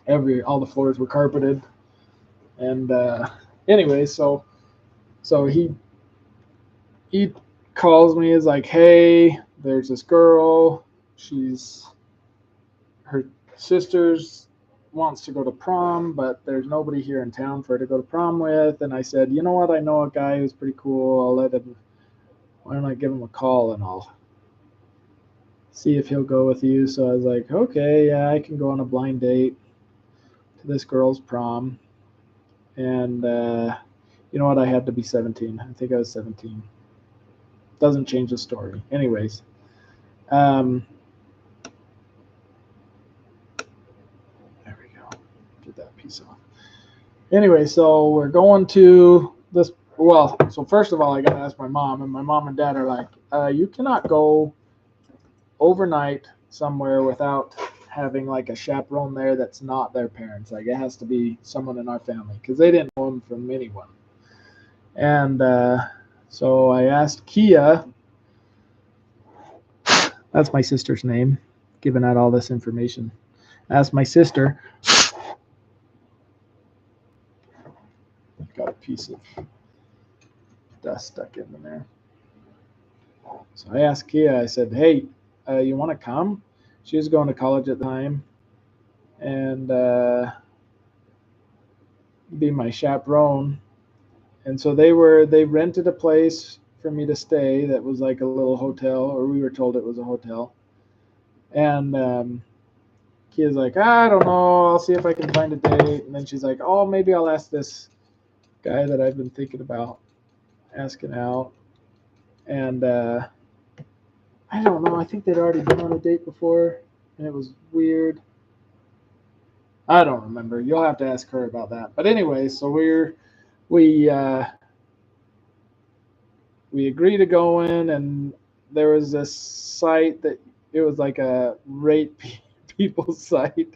All the floors were carpeted, and anyway, so he calls me, is like, "Hey, there's this girl. Her sister's wants to go to prom, but there's nobody here in town for her to go to prom with." And I said, "You know what? I know a guy who's pretty cool. why don't I give him a call and I'll see if he'll go with you. So I was like, okay, yeah, I can go on a blind date to this girl's prom. And you know what? I had to be 17. I think I was 17. Doesn't change the story. Anyways, there we go. Get that piece off. Anyway, so we're going to this. Well, so first of all, I got to ask my mom, and my mom and dad are like, you cannot go overnight somewhere without having like a chaperone there that's not their parents. Like it has to be someone in our family because they didn't know him from anyone. And so I asked Kia, that's my sister's name, giving out all this information. I asked my sister, got a piece of dust stuck in there. So I asked Kia, I said, hey, you want to come? She was going to college at the time and be my chaperone. And so they rented a place for me to stay that was like a little hotel, or we were told it was a hotel. And Kia's like, I don't know, I'll see if I can find a date. And then she's like, oh, maybe I'll ask this guy that I've been thinking about asking out. And I don't know, I think they'd already been on a date before, and it was weird. I don't remember. You'll have to ask her about that. But anyway, so we agreed to go in, and there was this site that it was like a rate people site.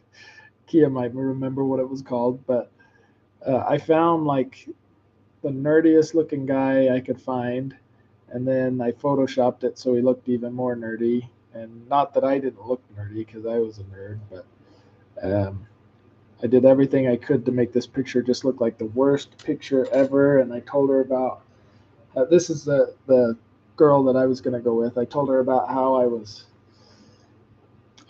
Kia might remember what it was called, but I found like the nerdiest looking guy I could find, and then I photoshopped it so he looked even more nerdy. And not that I didn't look nerdy because I was a nerd, but I did everything I could to make this picture just look like the worst picture ever. And I told her about this is the girl that I was going to go with. I told her about how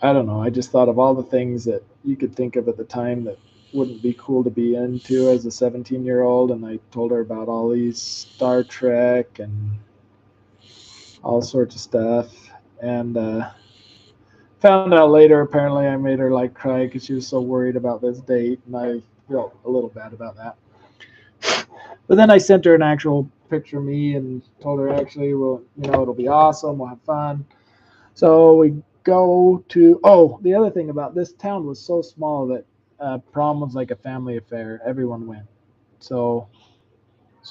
I don't know, I just thought of all the things that you could think of at the time that wouldn't be cool to be into as a 17-year-old. And I told her about all these Star Trek and all sorts of stuff. And found out later, apparently I made her like cry because she was so worried about this date. And I felt a little bad about that. But then I sent her an actual picture of me and told her, actually, well, it'll be awesome. We'll have fun. So we go to, the other thing about this town was so small that prom was like a family affair. Everyone went. So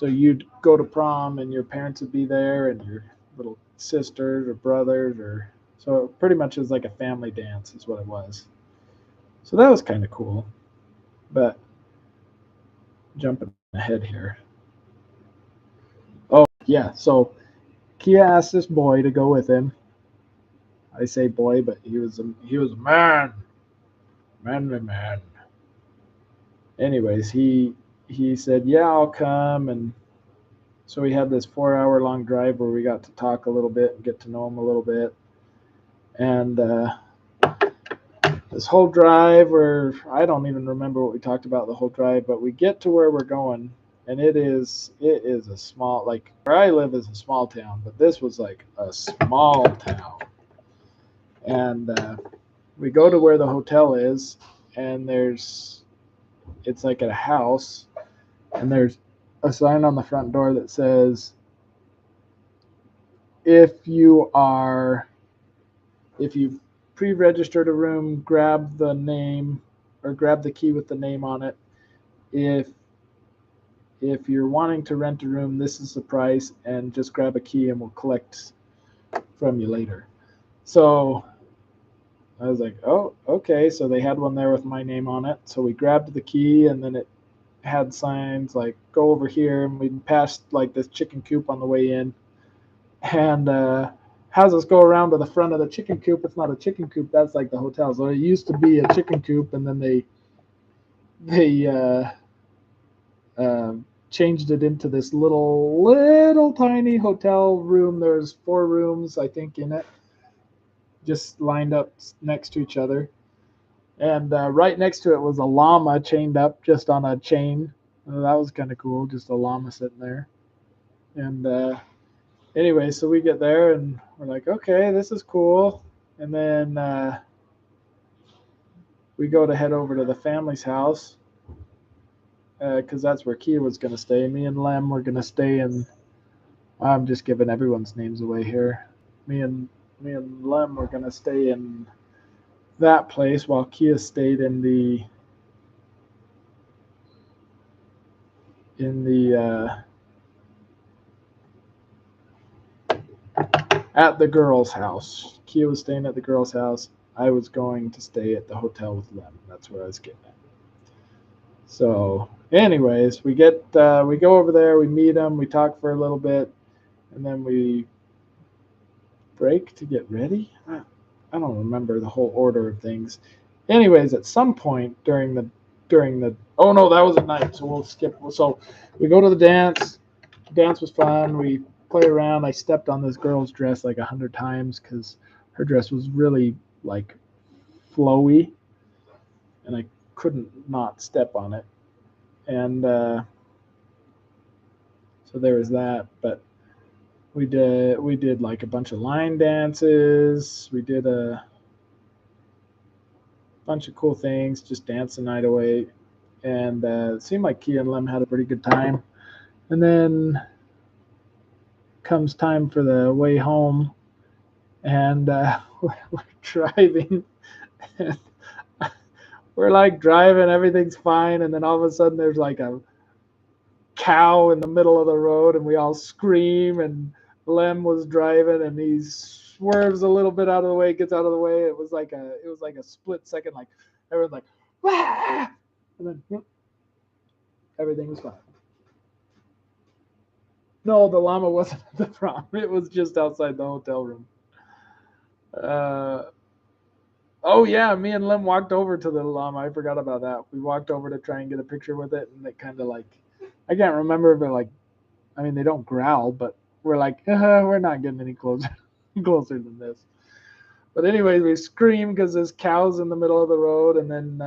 you'd go to prom and your parents would be there and your little sisters or brothers, or so pretty much it was like a family dance is what it was. So that was kind of cool. But jumping ahead here. Oh, yeah. So Kia asked this boy to go with him. I say boy, but he was a man. Manly man. Anyways, he said, yeah, I'll come. And so we had this 4-hour long drive where we got to talk a little bit and get to know him a little bit. And this whole drive, or I don't even remember what we talked about the whole drive, but we get to where we're going, and it is a small, like where I live is a small town, but this was like a small town. And we go to where the hotel is, and it's like a house, and there's a sign on the front door that says, if you've pre-registered a room, grab the name or grab the key with the name on it. If you're wanting to rent a room, this is the price, and just grab a key and we'll collect from you later. So I was like, oh, okay. So they had one there with my name on it. So we grabbed the key, and then it had signs like, go over here, and we passed like this chicken coop on the way in. And has us go around to the front of the chicken coop. It's not a chicken coop. That's like the hotel. So it used to be a chicken coop, and then they changed it into this little tiny hotel room. There's 4 rooms, I think, in it, just lined up next to each other. And right next to it was a llama chained up just on a chain. That was kind of cool, just a llama sitting there. And anyway, so we get there and we're like, okay, this is cool. And then we go to head over to the family's house because that's where Kia was going to stay. Me and Lem were going to stay in. I'm just giving everyone's names away here. Me and Lem were going to stay in that place while Kia stayed in the at the girl's house. Kia was staying at the girl's house. I was going to stay at the hotel with Lem. That's where I was getting at. So, anyways, we go over there. We meet him. We talk for a little bit, and then we break to get ready. I don't remember the whole order of things. Anyways, at some point during the oh no, that was at night, so we'll skip. So we go to the dance. Dance was fun. We play around. I stepped on this girl's dress like 100 times because her dress was really like flowy, and I couldn't not step on it. And so there was that. But we did like a bunch of line dances. We did a bunch of cool things, just dance the night away. And it seemed like Kia and Lem had a pretty good time. And then comes time for the way home, and we're driving. And we're like driving, everything's fine, and then all of a sudden there's like a cow in the middle of the road, and we all scream. And Lem was driving, and he swerves a little bit out of the way, gets out of the way. It was like a split second, like everyone's like, wah! And then everything was fine. No, the llama wasn't at the prom. It was just outside the hotel room. Oh yeah, me and Lim walked over to the llama. I forgot about that. We walked over to try and get a picture with it, and it kind of like, I can't remember if it like, I mean they don't growl, but we're like, we're not getting any closer than this. But anyway, we scream because there's cows in the middle of the road, and then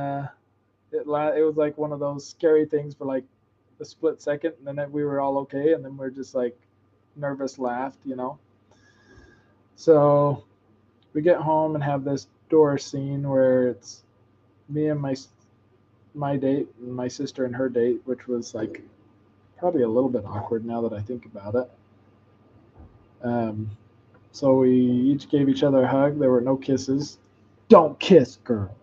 it was like one of those scary things for like a split second, and then we were all okay, and then we're just like nervous laughed, you know. So we get home and have this door scene where it's me and my date and my sister and her date, which was like probably a little bit awkward now that I think about it. So we each gave each other a hug. There were no kisses. Don't kiss, girls.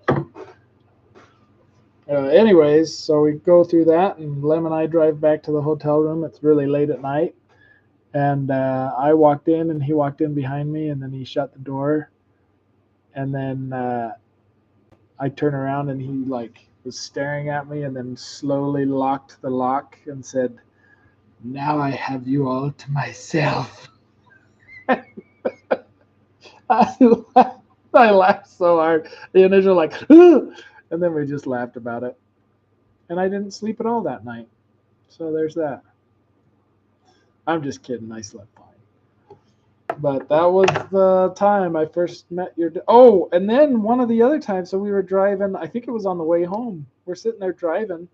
Anyways, so we go through that, and Lem and I drive back to the hotel room. It's really late at night, and I walked in, and he walked in behind me, and then he shut the door, and then I turn around, and he like was staring at me, and then slowly locked the lock and said, "Now I have you all to myself." I laughed so hard. The initial like, and then we just laughed about it. And I didn't sleep at all that night. So there's that. I'm just kidding. I slept fine. But that was the time I first met your. Oh, and then one of the other times, so we were driving. I think it was on the way home. We're sitting there driving,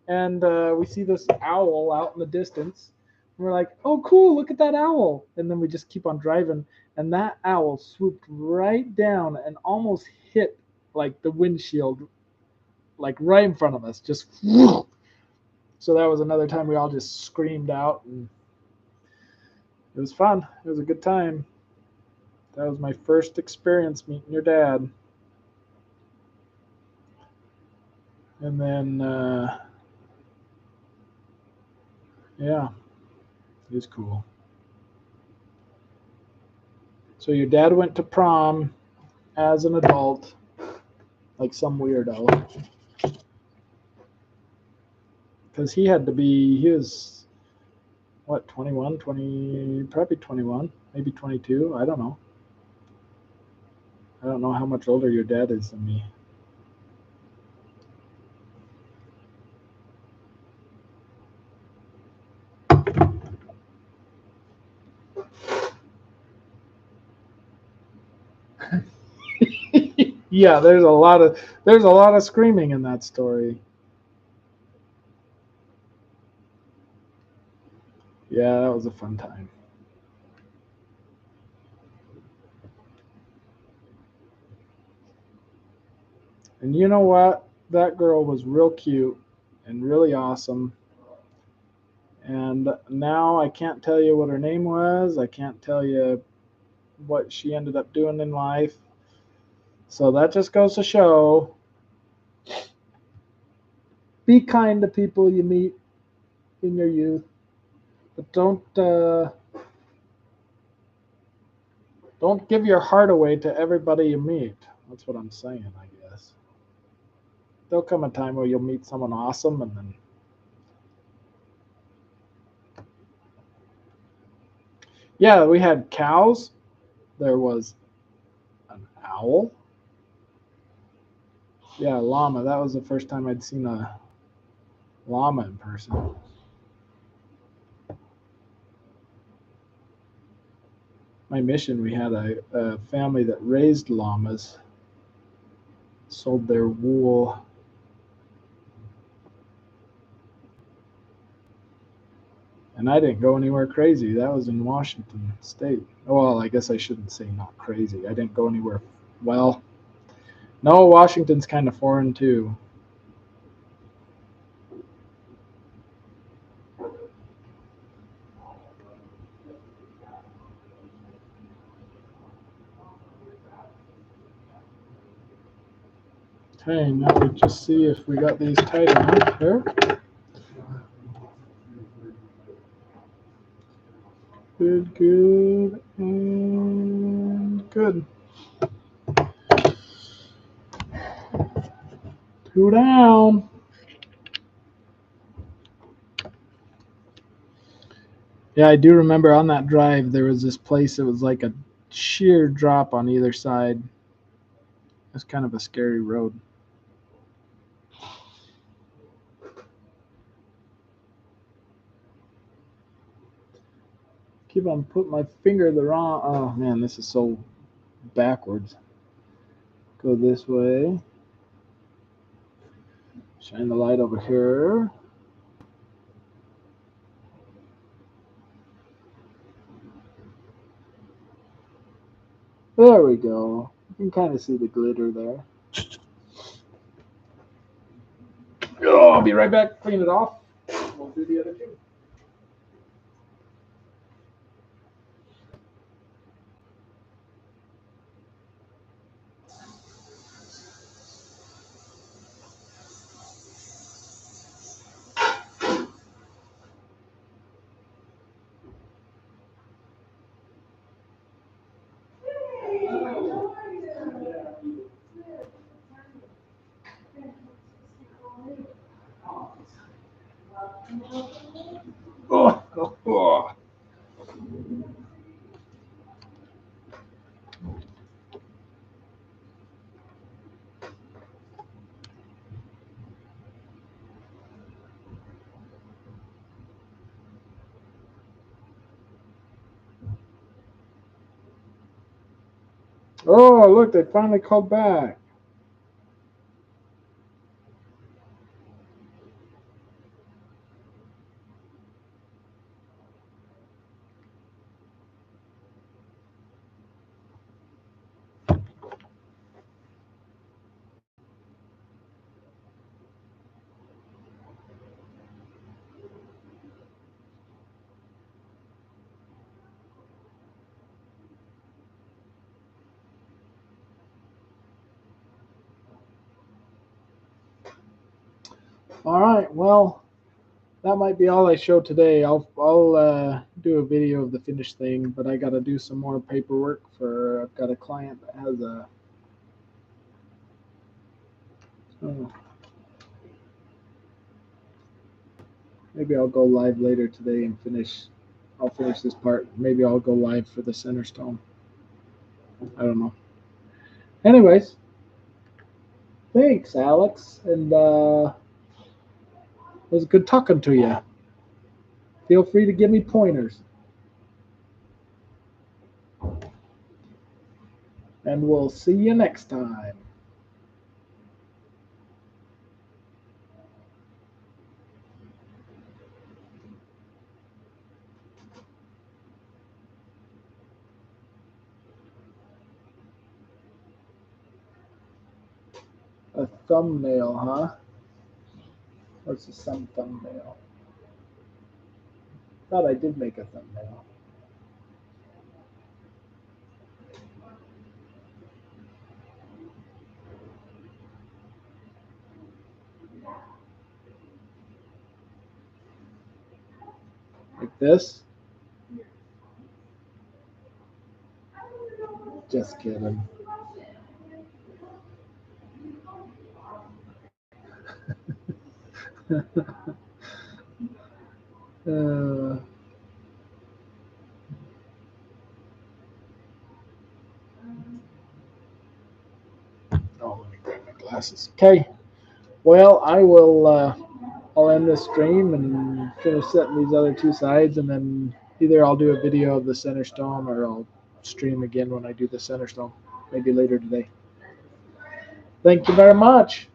and we see this owl out in the distance. And we're like, "Oh, cool! Look at that owl!" And then we just keep on driving, and that owl swooped right down and almost hit like the windshield, like right in front of us. Just so that was another time we all just screamed out, and it was fun. It was a good time. That was my first experience meeting your dad. And then, yeah, it was cool. So your dad went to prom as an adult, like some weirdo. Because he was, what, 21, 20, probably 21, maybe 22. I don't know. I don't know how much older your dad is than me. Yeah, there's a lot of screaming in that story. Yeah, that was a fun time. And you know what? That girl was real cute and really awesome. And now I can't tell you what her name was. I can't tell you what she ended up doing in life. So that just goes to show, be kind to people you meet in your youth, but don't give your heart away to everybody you meet. That's what I'm saying, I guess. There'll come a time where you'll meet someone awesome, and then yeah, we had cows. There was an owl. Yeah, llama. That was the first time I'd seen a llama in person. My mission, we had a family that raised llamas, sold their wool. And I didn't go anywhere crazy. That was in Washington State. Well, I guess I shouldn't say not crazy. I didn't go anywhere. Well, no, Washington's kind of foreign too. Okay, now we just see if we got these tight enough here. Good, good, and good. Two down. Yeah, I do remember on that drive there was this place that was like a sheer drop on either side. It's kind of a scary road. Keep on putting my finger the wrong. Oh man, this is so backwards. Go this way. Shine the light over here. There we go. You can kind of see the glitter there. Oh, I'll be right back. Clean it off. We'll do the other two. Oh, oh, oh. Oh, look, they finally called back. All right, well, that might be all I show today. I'll do a video of the finished thing, but I got to do some more paperwork for. I've got a client that has a. Oh, maybe I'll go live later today and finish. I'll finish this part. Maybe I'll go live for the center stone. I don't know. Anyways, thanks, Alex, and it was good talking to you. Feel free to give me pointers, and we'll see you next time. A thumbnail, huh? What's some thumbnail? Thought I did make a thumbnail. Like this? Just kidding. uh, Oh, let me grab my glasses. Okay. Well, I'll end this stream and finish setting these other two sides, and then either I'll do a video of the center stone or I'll stream again when I do the center stone, maybe later today. Thank you very much.